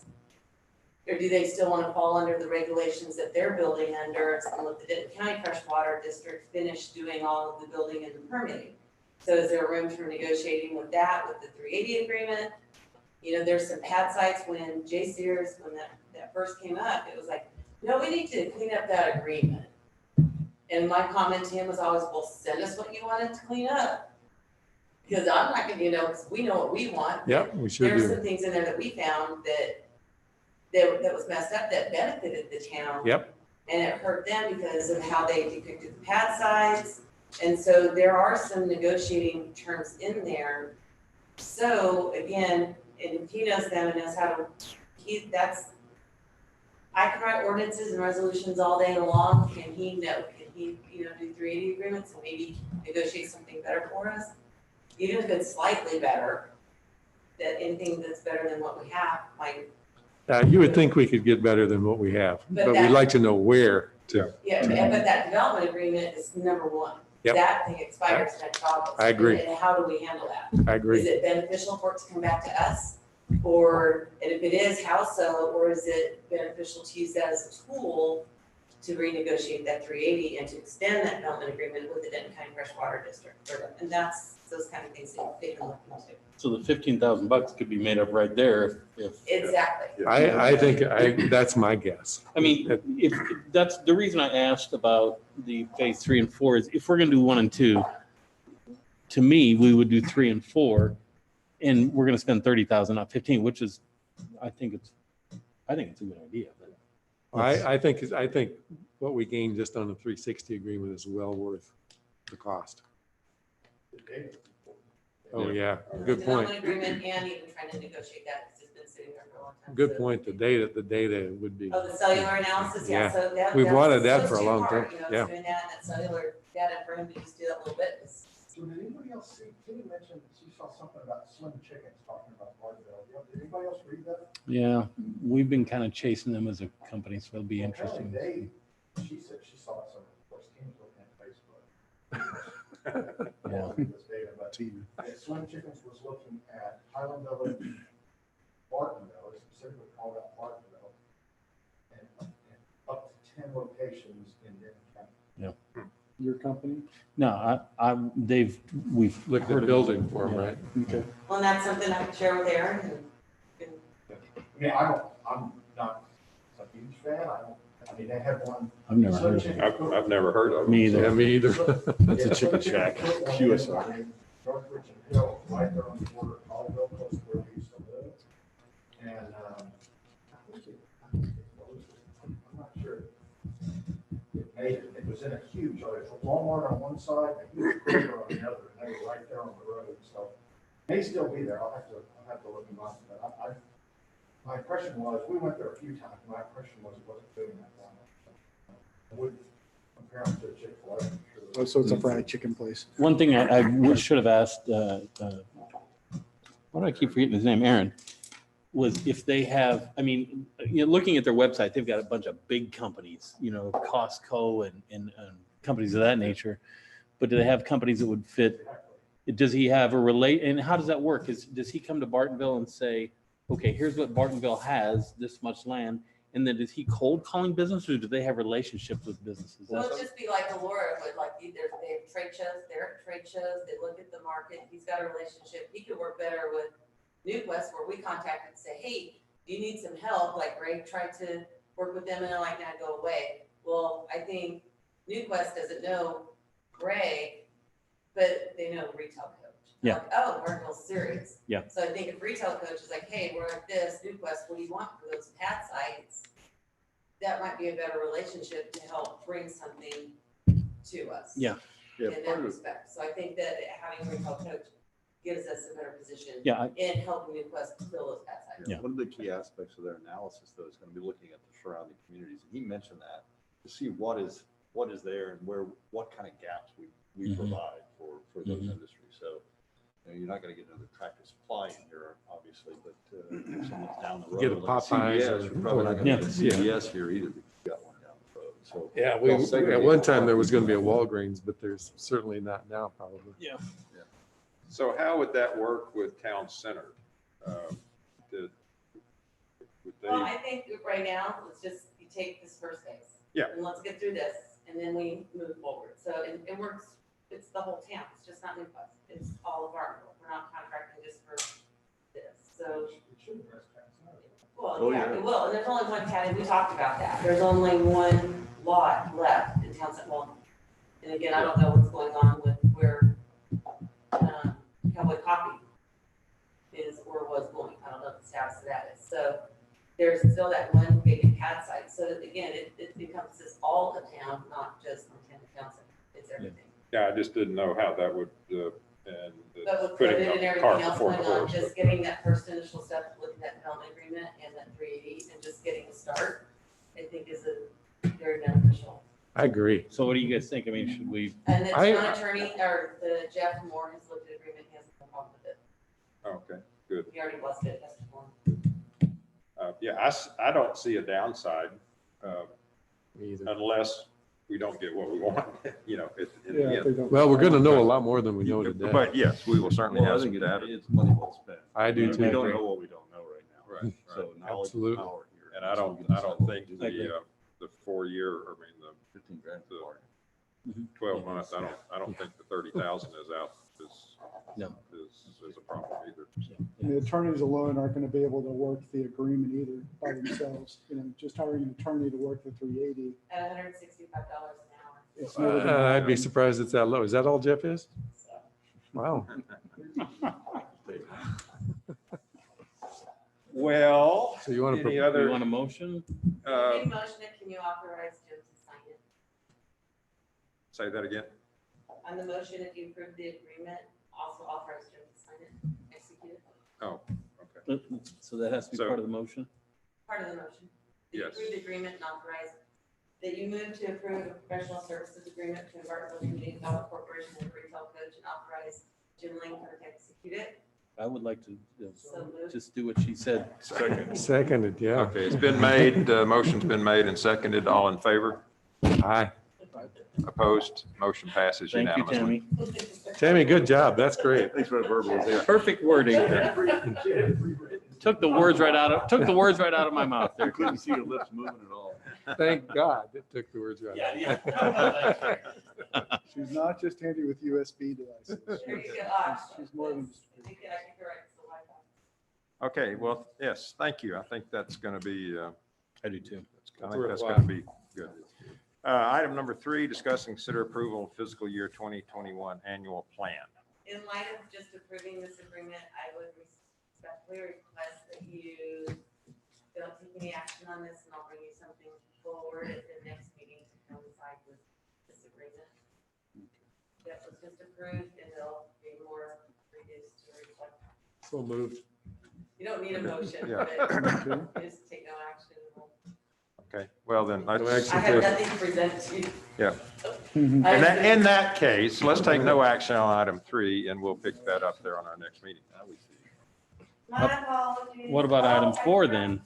Or do they still want to fall under the regulations that they're building under and let the Denton County Freshwater District finish doing all of the building and the permitting? So is there room for negotiating with that, with the 380 agreement? You know, there's some pad sites when J. Sears, when that first came up, it was like, no, we need to clean up that agreement. And my comment to him was always, well, send us what you wanted to clean up. Because I'm not gonna, because we know what we want. Yep, we should There's do. some things in there that we found that was messed up that benefited the town. Yep. And it hurt them because of how they depicted the pad sites. And so there are some negotiating terms in there. So again, and he knows them and knows how to, I can write ordinances and resolutions all day long. Can he do 380 agreements and maybe negotiate something better for us? Even if it's slightly better, that anything that's better than what we have might. You would think we could get better than what we have, But but we'd like to know where to. Yeah, but that development agreement is number one. Yep. That thing expires next August. I agree. And how do we handle that? I Is agree. it beneficial for it to come back to us? Or, and if it is, how so? Or is it beneficial to use that as a tool to renegotiate that 380 and to extend that development agreement with the Denton County Freshwater District? And that's those kind of things that they can look into. So the $15,000 could be made up right there if. Exactly. I think that's my guess. I mean, if that's the reason I asked about the phase 3 and 4 is if we're going to do 1 and 2, to me, we would do 3 and 4, and we're going to spend 30,000, not 15, which is, I think it's a good idea. But I think what we gained just on the 360 agreement is well worth the cost. Oh, yeah, good point. Development agreement and even trying to negotiate that because it's been sitting there for a long time. Good So- point. The data would be. Oh, the cellular analysis, yeah, Yeah. so that. We've that's wanted that so for a long time, two-part, yeah. Doing that and that cellular data for him to just do that a little bit. So did anybody else see, Kenny mentioned that she saw something about Slim Chickens talking about Bartonville. Did anybody else read that? yeah, we've been kind of chasing them as a company, so it'll be Apparently interesting. she said she saw it somewhere. Of course, Kenny's looking at Facebook. Yeah. This data, but Slim Chickens was looking at Highland Village, Bartonville, they specifically called out Bartonville, and up to 10 locations in Denton County. Your company? No, we've Looked heard at of building it. for them, right? Okay. Well, and that's something I can share with Aaron and I mean, I'm not a huge fan. I mean, they had one. I've never heard of Slim it. Chickens- I've never heard of it. Me either. Yeah, me either. It's a chicken shack, QSR. Northridge and Hill, right there on the border of Colville, close to where we used to live. And, I think I'm not sure. It made it, it was in a huge, there's a Walmart on one side, and a huge Kroger on the other, and they were right there on the road, so. May still be there, I'll have to look them up, but my impression was, we went there a few times, my impression was it wasn't doing that well. I would compare them to Chick-fil-A, I'm sure. Oh, so it's a fried chicken place. One thing should have asked, why do I keep forgetting his name, Aaron, was if they have, I mean, looking at their website, they've got a bunch of big companies, Costco and companies of that nature. But do they have companies that would fit? Does he have and how does that work? Does he come to Bartonville and say, okay, here's what Bartonville has, this much land, and then is he cold calling businesses, or do they have relationships with businesses? well, it'd just be like Laura would, like, they have trade shows, they're at trade shows, they look at the market, he's got a relationship, he could work better with Newquest, where we contacted and say, hey, do you need some help? Like Greg tried to work with them and they're like, nah, go away. Well, I think Newquest doesn't know Greg, but they know Retail Coach. Yeah. Like, oh, Bartonville's serious. Yeah. So I think if Retail Coach is like, hey, we're like this, Newquest, what do you want for those pad sites? That might be a better relationship to help bring something to us. Yeah. Yeah, In part that of, respect. So I think that having Retail Coach gives us a better position Yeah, in helping Newquest fill those pad sites. Yeah. one of the key aspects of their analysis, though, is going to be looking at the surrounding communities. And he mentioned that to see what is there and what kind of gaps we Mhm. provide for those Mhm. industries. So, you're not going to get another Tractor Supply in here, obviously, but if someone's down the road. Get a like Popeyes CVS, or- you're probably not going to Yeah. get CVS here either, but you've got one down the road. So, Yeah, they'll segregate at one time the there was going to be a market. Walgreens, but there's certainly not now, probably. So how would that work with Town Center? Would they? Well, I think right now, let's just, you take this first phase. Yeah. And let's get through this, and then we move forward. So it works, it's the whole town, it's just not Newquest, it's all of Bartonville. We're not contracting just for this, so. It should address Town Center. Well, Oh, yeah, yeah. it will, and there's only one county, we talked about that, there's only one lot left in Townsend, well, and again, I don't know what's going on with where, Cowboy Coffee is or was going, I don't know what the status of that is, so there's still that one vacant pad site, so again, it encompasses all of town, not just Lieutenant Townsend, it's everything. Yeah, I just didn't know how that would, and But with putting COVID and the everything cart else before going the on, horse. just getting that first initial step, looking at that development agreement and that 380 and just getting a start, I think is a very beneficial. I agree. So what do you guys think? I mean, should we, And the I- town attorney, or the Jeff Moore has looked at the agreement, he has no problem with it. Okay, good. He already blessed it, that's the form. Yeah, I don't see a downside Me either. unless we don't get what we want, in the Yeah, if end. they don't. Well, we're going to know a lot more than we know today. But yes, we will certainly Well, I have some think data. it's money well spent. I do We too. don't know what we don't know right. So knowledge is Absolutely. power here. And I don't think the 4 year, I mean, the 15 grand. the- for it. 12 months, I don't think the 30,000 is out, No. is a problem either. And the attorneys alone aren't gonna be able to work the agreement either by themselves, just hiring an attorney to work the 380. At $165 an hour. It's never gonna I'd be happen. surprised it's that low. Is that all Jeff is? Wow. Well, So you want any to, You other, want a motion? Motion it, can you authorize Jim to sign it? say that again? On the motion, if you approve the agreement, also authorize Jim to sign it, execute it, Oh, okay. So that has to be So- part of the motion? part of the motion. That you Yes. approve the agreement and authorize, that you move to approve a professional services agreement between Bartonville Community Development Corporation and Retail Coach and authorize Jim Lincoln to execute it. I would like to So moved. just do what she said. seconded, yeah. Okay, it's been made, motion's been made and seconded. All in favor? Aye. Opposed? Motion passes Thank you, unanimously. Tammy. Tammy, good job. That's great. Thanks for the verbalization. Perfect wording. Took the words right out of my mouth I there. couldn't see your lips moving at all. Thank God it took the words right. out. She's not just handy with USB devices. There you go. She's more than. I think you're right, it's the Wi-Fi. Okay, well, yes, thank you. I think that's going to be, I do too. I think that's going to be good. Item number 3, discuss and consider approval of fiscal year 2021 annual plan. In light of just approving this agreement, I would respectfully request that you don't take any action on this, and I'll bring you something forward at the next meeting to coincide with this agreement. That was just approved, and it'll be more reduced to reflect. So moved. You don't need a motion, Yeah. but just take no action. Okay, well then, No let's, I have nothing to present to you. yeah. Mhm. In that case, let's take no action on item 3, and we'll pick that up there on our next meeting. My apologies. What about item 4 then?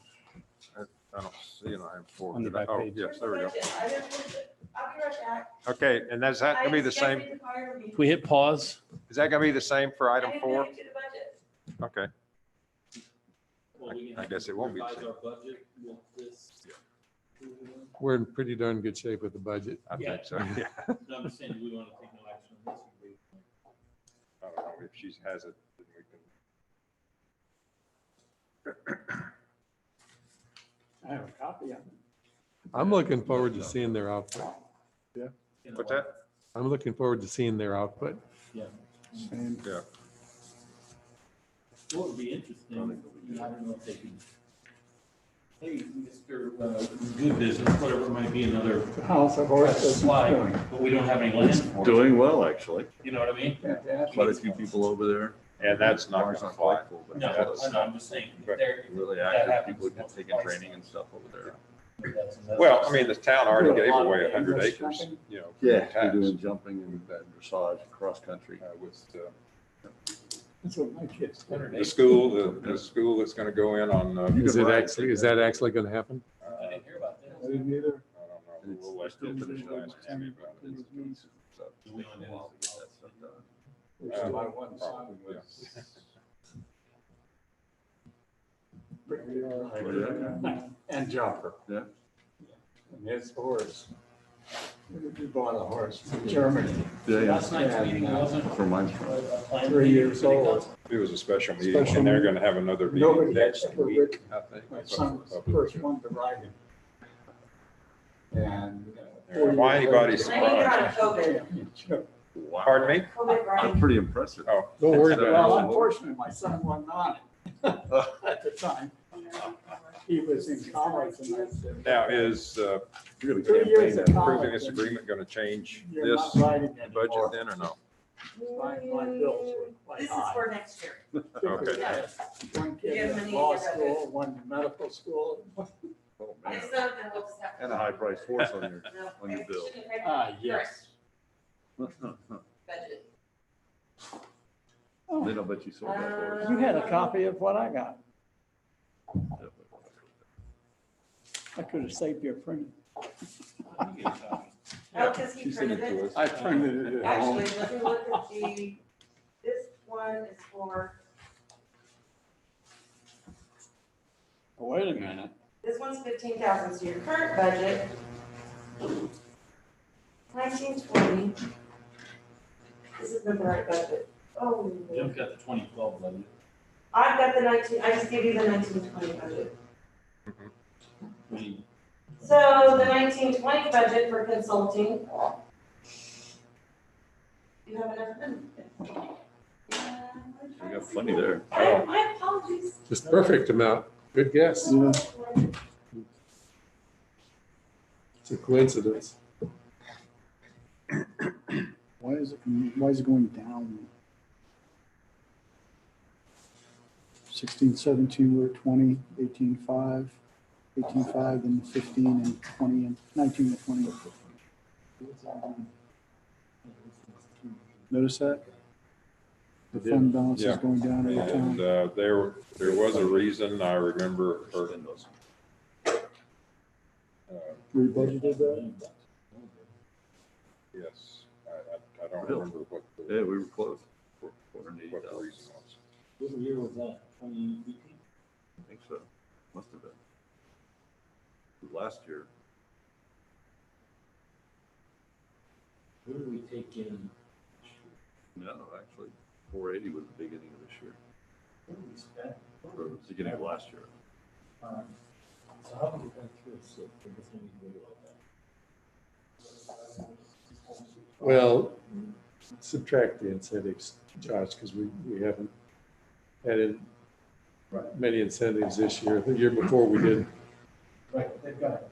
I don't see it on item 4. On the back Oh, page. yes, there we go. I'll be right back. Okay, and that's that gonna be the same, Can we hit pause? is that gonna be the same for item 4? Okay, I guess it won't be the same. We're in pretty darn good shape with the budget. I think so, yeah. I'm just saying, we want to take no action on this. I don't know if she has it, then we can. I have a copy of it. I'm looking forward to seeing their output. What's that? I'm looking forward to seeing their output. And Yeah. What would be interesting, I don't know if they can, hey, Mr. Good Business, whatever it might be, another How's the horse business slide, doing? but we don't have any land for it. Doing well, actually. You know what I mean? Fantastic. Quite a few people over there. And that's not Bars gonna aren't fly. quite full, but No, that's I know, I'm just saying, they're. really that active. happens People have once or taken twice. training and stuff over there. Well, I mean, the town already Do a gave lot of away 100 English acres, jumping? you know. Yeah, for they're tax, doing jumping and dressage, cross country. with That's what my kids do. the school, the school that's gonna go in on. Is that actually going to happen? I didn't hear about I that. didn't either. I don't know. We'll let them finish last time about it. So, Do we want to- while we get that stuff done. Which is my one son was. We are. And jumper. Yeah. And his horse. We bought a horse from Germany. Yeah, Last night's meeting wasn't. for mine's from. 3 years old. It was a special meeting, and they're gonna have another meeting Nobody next ever week, written. I think. My son was the first one to ride him. And. Why anybody I think you're on COVID. Wow. Pardon me? COVID, I'm Brian. pretty impressive. Oh, Don't worry Well, about Well, unfortunately, my son wasn't on it at the time. He was in college and I said. now is, Really 3 years of approving college. this agreement gonna change You're this not riding budget anymore. then, or no? My bills were quite This is high. for next year. Okay. Yeah. One You kid have in money law in your budget. school, one in medical school. Oh, man. If so, then we'll just have. to- And a high priced horse on your No, on your I bill. shouldn't have Ah, correct yes. Budget. Then I bet you sold that horse. You had a copy of what I got. I could have saved you a print. Oh, because he printed it. I printed it at home. Actually, let me look at this one is for. Wait a minute. This one's 15,000, so your current budget, 1920. This is the current budget. Oh. Jim's got the 2012 budget. I've got the 19, I just gave you the 1920 budget. So the 1920 budget for consulting. You have enough money? We got plenty there. My apologies. Just perfect amount. Good guess. Yeah. It's a coincidence. Why is it going down? 16, 17, we're at 20, 18, 5, 18, 5, then 15 and 20 and 19 and 20. Notice that? The fund balance is Yeah. going down every And time. there was a reason I remember, We budgeted that? yes, I don't Really? remember what Yeah, the, we were close. what the reason was. What year was that? 2018? I think so. Must have been. Last year. Who did we take in? No, actually, 480 was the beginning of this year, What did we spend? or the beginning of last year. So how did we go through so everything we do like that? Well, subtract the incentives, Josh, because we haven't added many incentives this year. The year before we did. Right, they've got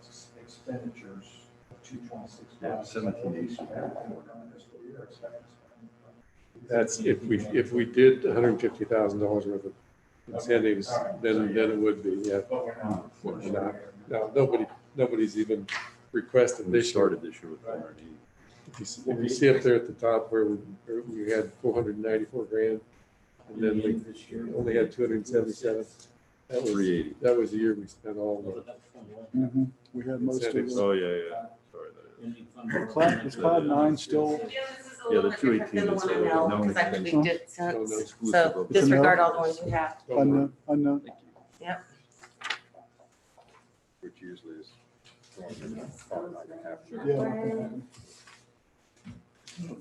expenditures of 226. Yeah, 17 each. That's if we did $150,000 worth of incentives, then it would be, yeah. But we're not. We're not. No, nobody's even requested We this year. started this year with 480. If you see up there at the top where we had 494 grand, and then we only had 277. That was 380. That was the year we spent all the We had most of incentives. it. Oh, yeah. Sorry. that Is Cloud 9 still? This is a Yeah, little the bit different than the 218 one I is, know, no because I extension. tweaked it No, no. since. Exclusive So of- disregard all the ones we have. Unknown, unknown. Thank you. Yep. Which usually is going to probably like a half. Yeah.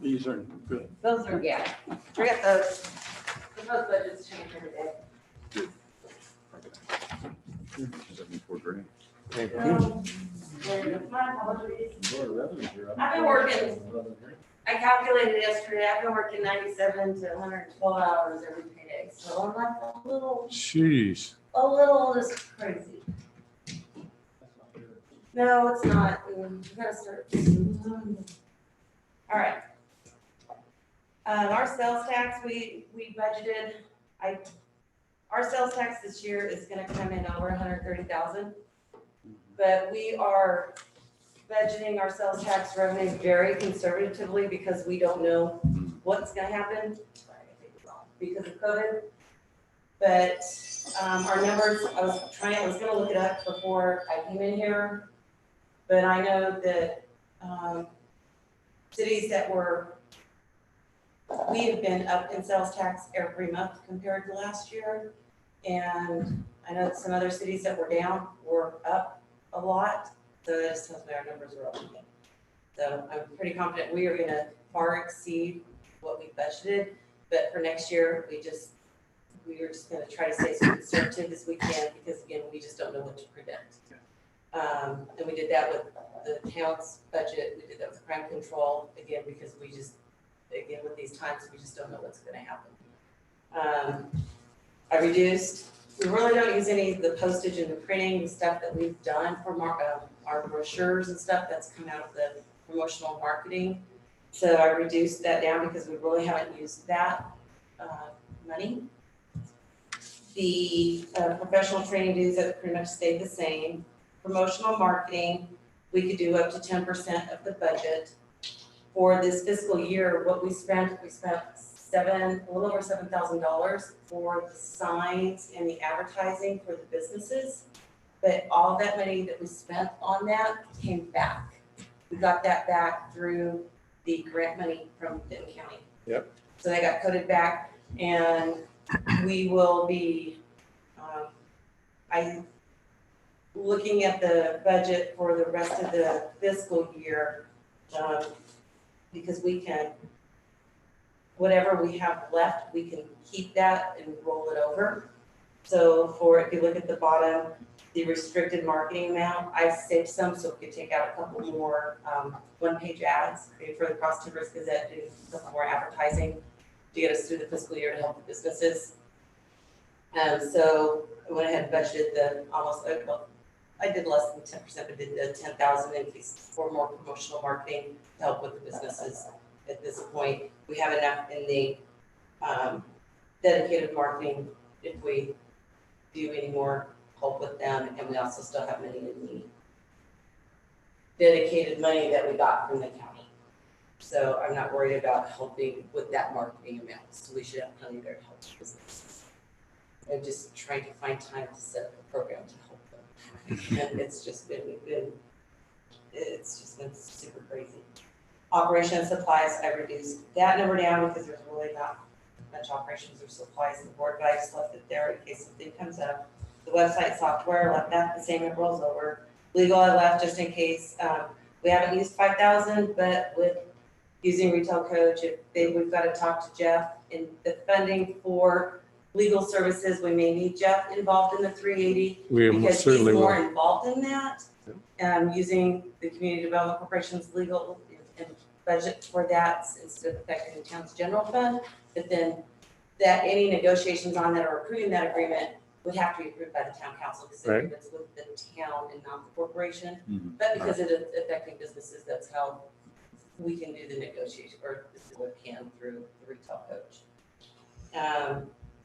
These are good. Those are, yeah, forget those. Those budgets change every day. 74 grand. Thank you. My apologies. I've been working, I calculated yesterday, I've been working 97 to 112 hours every payday, so I'm like a little just crazy. No, it's not. We gotta start. All right. Our sales tax, we budgeted, our sales tax this year is gonna come in over 130,000. But we are budgeting our sales tax revenue very conservatively because we don't know what's gonna happen because of COVID. But our numbers, I was gonna look it up before I came in here. But I know that cities that we have been up in sales tax every month compared to last year. And I know that some other cities that were down were up a lot. So that just tells me our numbers are up again. So I'm pretty confident we are gonna far exceed what we budgeted. But for next year, we are just gonna try to stay as conservative as we can because again, we just don't know what to predict. And we did that with the town's budget. We did that with crime control, again, because again, with these times, we just don't know what's gonna happen. We really don't use any of the postage and the printing, the stuff that we've done for our brochures and stuff that's come out of the promotional marketing. So I reduced that down because we really haven't used that money. The professional training dues have pretty much stayed the same. Promotional marketing, we could do up to 10% of the budget. For this fiscal year, what we spent a little over $7,000 for the signs and the advertising for the businesses. But all that money that we spent on that came back. We got that back through the grant money from Benton County. Yep. So they got coded back and we will be, looking at the budget for the rest of the fiscal year, because we can, whatever we have left, we can keep that and roll it over. So for, if you look at the bottom, the restricted marketing amount, I saved some so we could take out a couple more one-page ads for the Cross Timbers Gazette, do a couple more advertising to get us through the fiscal year to help the businesses. So I went ahead and budgeted the almost, well, I did less than 10%, but did the 10,000 in case for more promotional marketing to help with the businesses. At this point, we have enough in the dedicated marketing if we do any more help with them, and we also still have money in the dedicated money that we got from the county. So I'm not worried about helping with that marketing amount, so we should have plenty there to help the businesses. I'm just trying to find time to set up a program to help them. And it's just been super crazy. Operation supplies, I reduced that number down because there's really not much operations or supplies in the board, but I just left it there in case something comes up. The website software, left that the same, it rolls over. Legal, I left just in case. We haven't used 5,000, but with using Retail Coach, we've got to talk to Jeff in the funding for legal services. We may need Jeff involved in the 380 We almost because he's certainly will. more involved in that. Using the Community Development Corporation's legal and budget for that instead of affecting the town's general fund. But then that any negotiations on that or approving that agreement would have to be approved by the town council because the Right. agreement's with the town and not the corporation. Mhm. But because it is affecting businesses, that's how we can do the negotiation, or this is what can through the Retail Coach.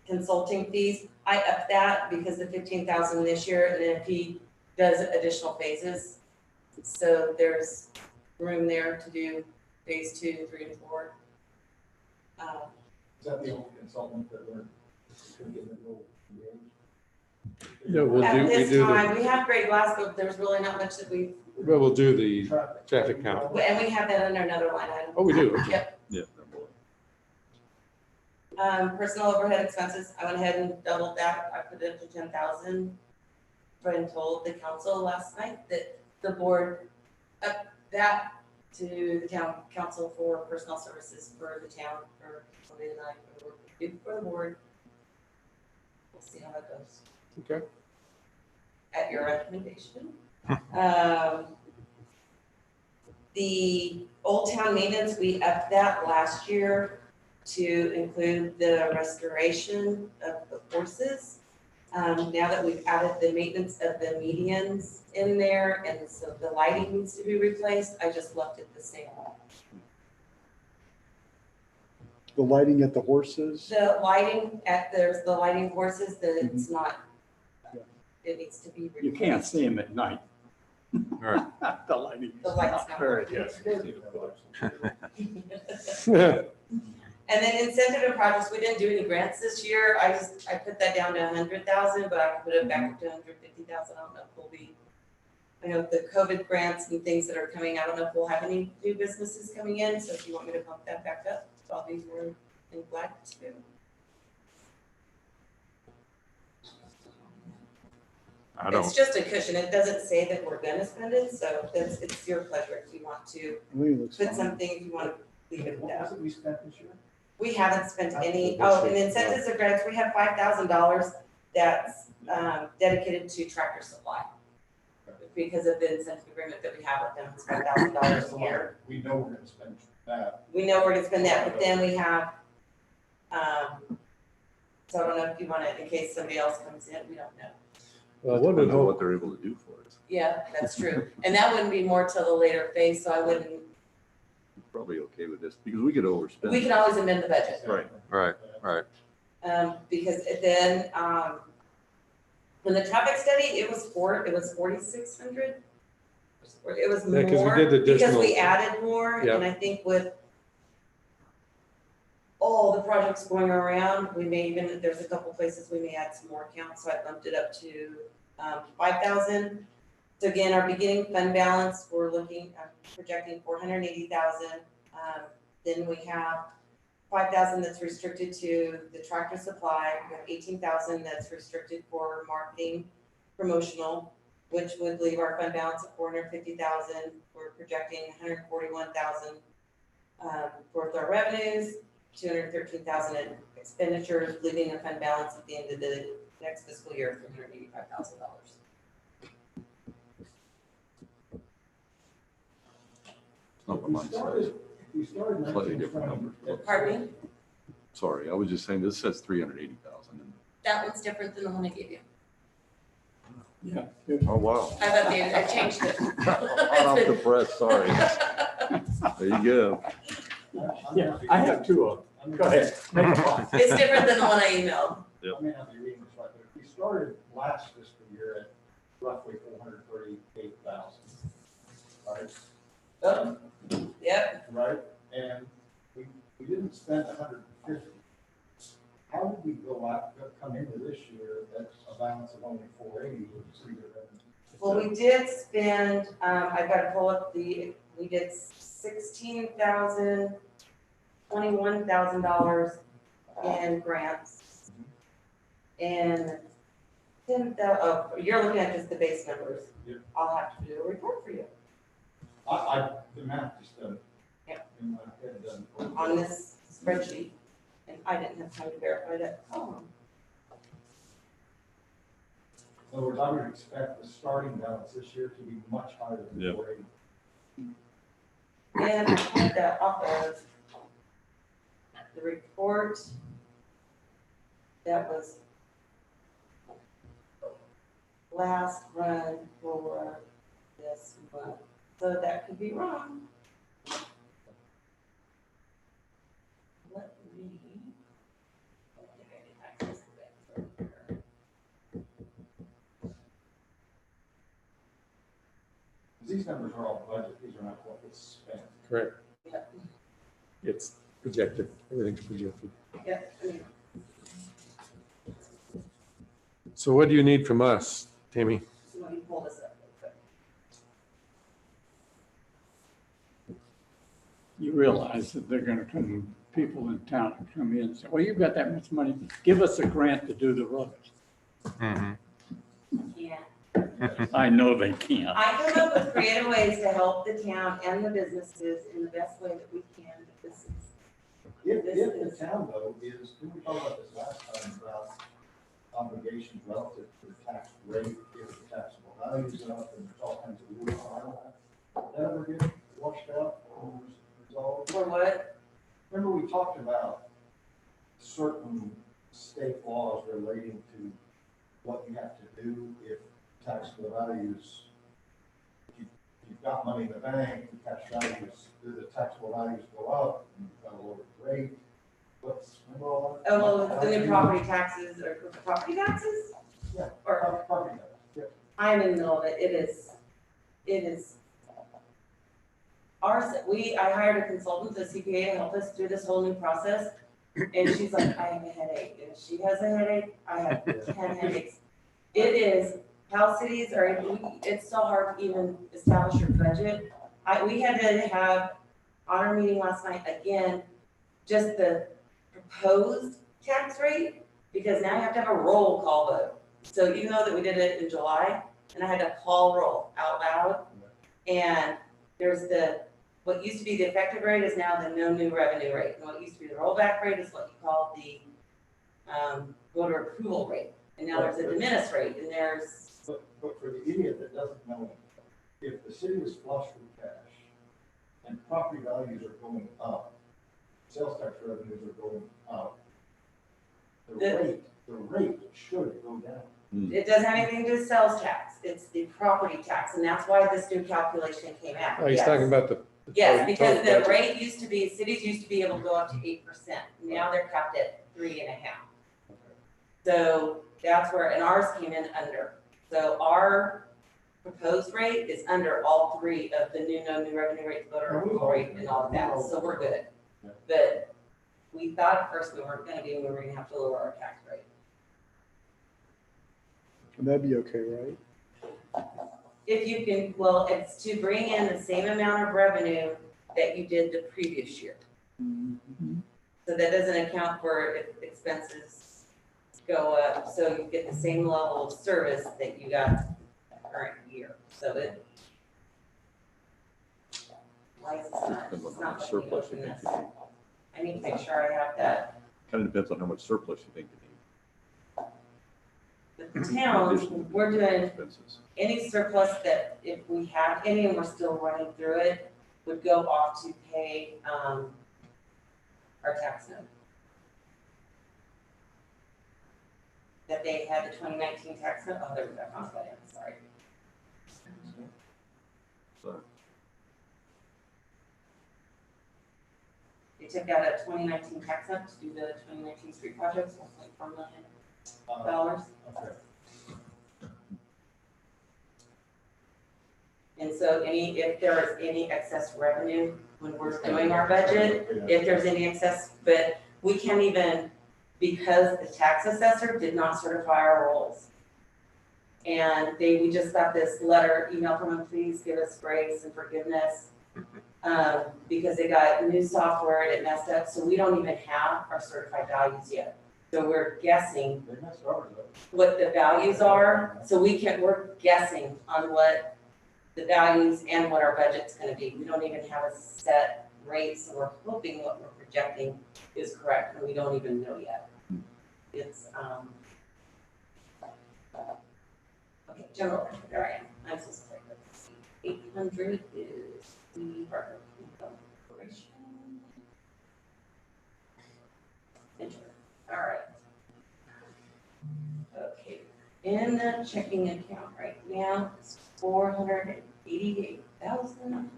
Consulting fees, I upped that because the 15,000 this year, and then if he does additional phases. So there's room there to do phase 2, 3, and 4. Is that the only consultant that we're going to get a little engaged? Yeah, we At this do time, the, we have Greg Glasgow, there's really not much that we, well, we'll do the traffic count. and we have that under another line item. Oh, we do? Okay. Yep. Yeah. Personnel overhead expenses, I went ahead and doubled that, I put it to 10,000. And told the council last night that the board upped that to the town council for personnel services for the town, for somebody and I, for the board. We'll see how that goes. Okay. At your recommendation. The Old Town maintenance, we upped that last year to include the restoration of the horses. Now that we've added the maintenance of the medians in there, and so the lighting needs to be replaced, I just left it the same. The lighting at the horses, The lighting there's the lighting horses, that it's not, it needs to be replaced. You can't see them at night. Right. The lighting The is light's not not very good. And then incentive and projects, we didn't do any grants this year. I put that down to 100,000, but I can put it back up to 150,000. I don't know if we'll be, I know the COVID grants and things that are coming, I don't know if we'll have any new businesses coming in. So if you want me to bump that back up, I'll be more than glad to. I don't, It's just a cushion. It doesn't say that we're gonna spend it, so it's your pleasure if you want to I think it looks put fine. something, if you want to leave it What at was that. it we spent this year? We haven't spent any, That's oh, and it. incentives and grants, we have $5,000 that's dedicated to Tractor Supply. Because of the incentive agreement that we have with them, it's $5,000 a year. We know we're going to spend that. We know we're gonna spend that, but then we have, so I don't know if you want to, in case somebody else comes in, we don't know. Well, one would Depends on what hope, they're able to do for us. Yeah, that's true. And that wouldn't be more till the later phase, so I wouldn't, Probably okay with this because we could overspend. we can always amend the budget. Right. right. Because then, when the traffic study, it was 4,600. It was Yeah, 'cause we more, did the because additional- we added more, Yep. and I think with all the projects going around, we may even, there's a couple places we may add some more accounts, so I bumped it up to 5,000. So again, our beginning fund balance, we're looking, projecting 480,000. Then we have 5,000 that's restricted to the Tractor Supply. We have 18,000 that's restricted for marketing, promotional, which would leave our fund balance at 450,000. We're projecting 141,000 for our revenues, 213,000 in expenditures, leaving a fund balance at the end of the next fiscal year of $385,000. Not what mine says. You started Slightly different 1920. number. Pardon me? Sorry, I was just saying, this says 380,000. That one's different than the one I gave you. Yeah. Oh, wow. I've updated, I've changed it. Hot off the press, sorry. There you go. Yeah, I have two of them. Go ahead. Make a point. It's different than the one I emailed. I may not be reading this right, but we started last fiscal year at roughly 438,000. Right? Yep. Right? And we didn't spend 150. How did we come into this year at a balance of only 480 with city revenue? Well, we did spend, I've got to pull up we did $16,000, $21,000 in grants. And you're looking at just the base numbers. Yep. I'll have to do a report for you The math just doesn't. Yep. In my head doesn't. on this spreadsheet. And I didn't have time to verify that. Oh, In other words, I would expect the starting balance this year to be much higher than Yep. 480. and I pulled that off of the report that was last run for this month. So that could be wrong. Let me. I think I did access to that earlier. These numbers are all budget, these are not what was spent. Correct. Yep. It's projected. Everything's projected. Yep, I mean, So what do you need from us, Tammy? so let me pull this up real quick. You realize that they're gonna come, people in town will come in and say, well, you've got that much money, give us a grant to do the roads. Yeah. I know they can't. I come up with creative ways to help the town and the businesses in the best way that we can. But this is, If the town though is, didn't we talk about this last time about obligations relative to the tax rate, if the taxable values up and there's all kinds of rules around that? Did that ever get washed out or resolved? for what? Remember we talked about certain state laws relating to what you have to do if taxable values, if you've got money in the bank, the taxable values go up, and you've got a lower rate. Remember all that? Oh, well, the new property taxes or property taxes? Yeah. Or, Property tax, yeah. I'm in the middle of it. It is. I hired a consultant, the CPA, to help us through this whole new process. And she's like, I have a headache. And she has a headache. I have 10 headaches. It is how cities are, it's so hard to even establish your budget. We had to have on our meeting last night, again, just the proposed tax rate, because now you have to have a roll call vote. So you know that we did it in July, and I had to call roll out loud. And there's what used to be the effective rate is now the no new revenue rate. And what used to be the rollback rate is what you call the voter approval rate. And now there's a de minimis rate, and there's. But for the idiot that doesn't know, if the city is flush with cash and property values are going up, sales tax revenues are going up, the rate should go down. It doesn't have anything to do with sales tax. It's the property tax, and that's why this new calculation came out. Oh, he's Yes. talking about the. Yes, because total the budget. rate used to be, cities used to be able to go up to 8%. Now they're capped at 3.5. So that's where, and ours came in under. So our proposed rate is under all three of the no new revenue rate, voter approval rate, and all of that. So we're good. But we thought at first we weren't gonna be, we were gonna have to lower our tax rate. That'd be okay, right? If you can, well, it's to bring in the same amount of revenue that you did the previous year. So that doesn't account for if expenses go up, so you get the same level of service that you got the current of it. Why is this not? Depends on It's how not much letting me surplus you open think this. you need. I need to make sure I have that. Kind of depends on how much surplus you think you The need. towns, Additional we're doing expenses. any surplus that if we have any and we're still running through it, would go off to pay, our tax note. That they had the 2019 tax note, oh, there we go, I found that in, sorry. So, They took out a 2019 tax note to do the 2019 street projects, $1.4 million. And so if there is any excess revenue when we're doing our budget, if there's any excess, but we can't even, because the tax assessor did not certify our rolls. And we just got this email from them, please give us grace and forgiveness. Because they got new software and it messed up, so we don't even have our certified values yet. So we're guessing what the values are, so we're guessing on what the values and what our budget's gonna be. We don't even have a set rate, so we're hoping what we're projecting is correct, and we don't even know yet. It's, okay, general, there I am, I'm so sorry. 800 is the Bartonville Income Corporation. Enter, all right. Okay, in the checking account right now, it's 488,000.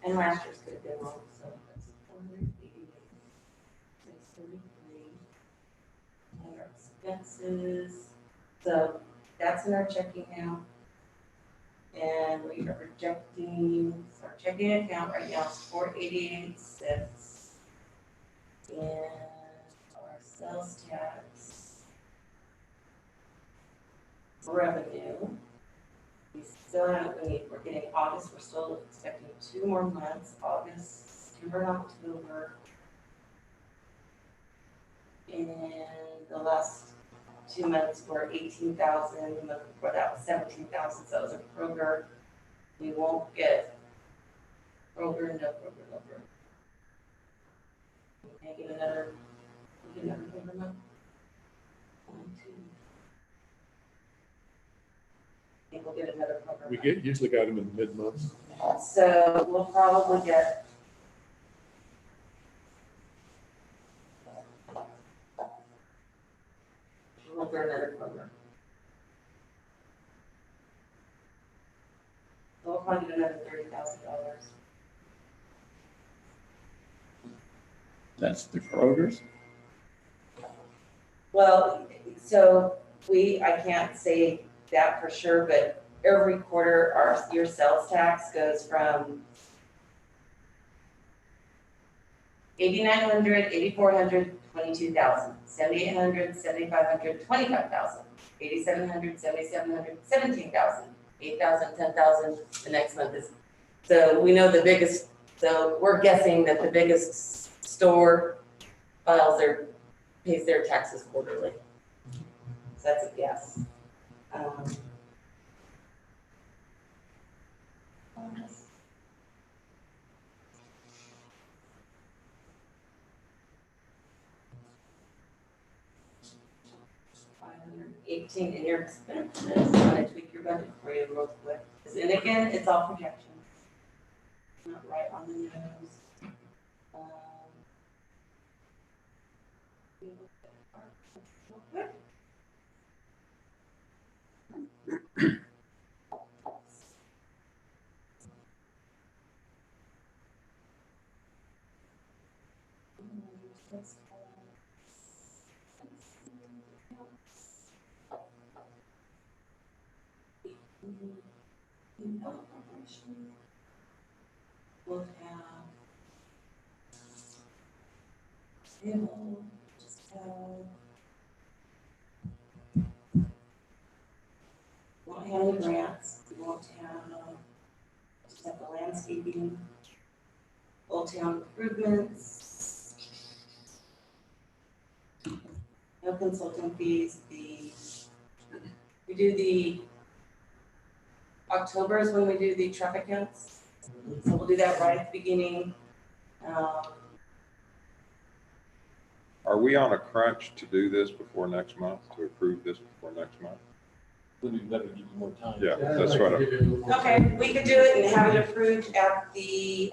And last year's could have been wrong, so that's 488, 633. And our expenses, so that's in our checking now. And we are projecting, so our checking account right now is 488.86. And our sales tax revenue, we're getting August, we're still expecting 2 more months, August, September, and October. And the last 2 months were 18,000, the month before that was 17,000, so it was a Kroger. We won't get Kroger, no Kroger. Can I get another Kroger month? 1, 2. I think we'll get another Kroger We month. usually got them in the mid-months. So we'll probably get. We'll get another Kroger. So we'll probably get another $30,000. That's the Kroger's? Well, so I can't say that for sure, but every quarter, your sales tax goes from 8,900, 8,400, 22,000, 7,800, 7,500, 25,000, 8,700, 7,700, 17,000, 8,000, 10,000, the next month is, so we know the biggest, so we're guessing that the biggest store pays their taxes quarterly. So that's a guess. $518 in your expenses. I'm gonna tweak your budget for you real quick. And again, it's all projections. Not right on the nose. Real quick. We'll have table, just won't have any grants, we won't have, just have the landscaping, Old Town improvements. No consulting fees. We do the, October is when we do the traffic counts. So we'll do that right at the beginning. Are we on a crunch to do this before next month, to approve this before next month? Would be better to give you more time. Yeah, that's what I, Okay, we could do it and have it approved at the,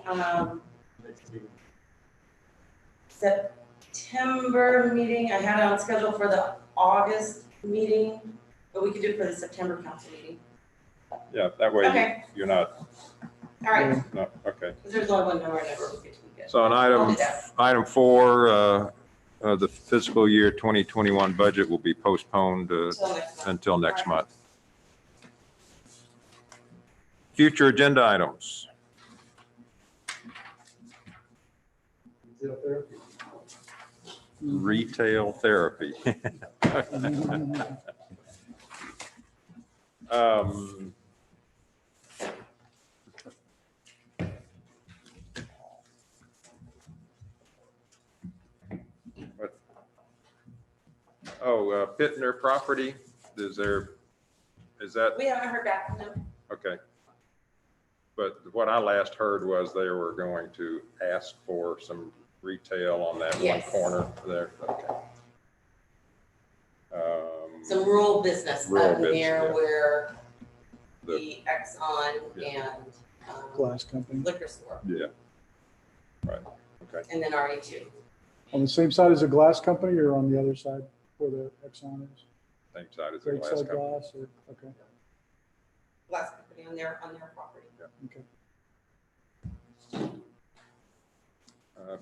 September meeting. I had it on schedule for the August meeting, but we could do it for the September council meeting. yeah, that way Okay. you're not, All right, no, okay. because there's only one number I never get to get. So on I'll do that. item 4, the fiscal year 2021 budget will be postponed Till next month. until next month. Future agenda items. Retail therapy. Um, what- Oh, Pittner property, is that, We haven't heard back from them. okay. But what I last heard was they were going to ask for some retail on that one Yes. corner there, okay. Some rural business Rural up business, near yeah. where The- the Exxon Yeah. and Glass company. liquor store, Yeah, right, okay. and then RE2. On the same side as the glass company or on the other side where the Exxon is? Same side as the Great glass side company. glass or, okay, Glass company on their property. okay.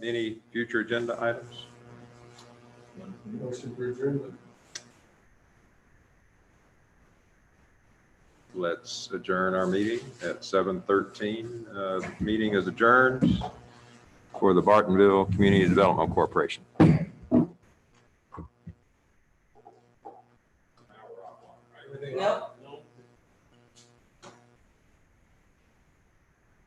Any future agenda items? Motion for adjournment. Let's adjourn our meeting at 7:13. Meeting is adjourned for the Bartonville Community Development Corporation. Nope,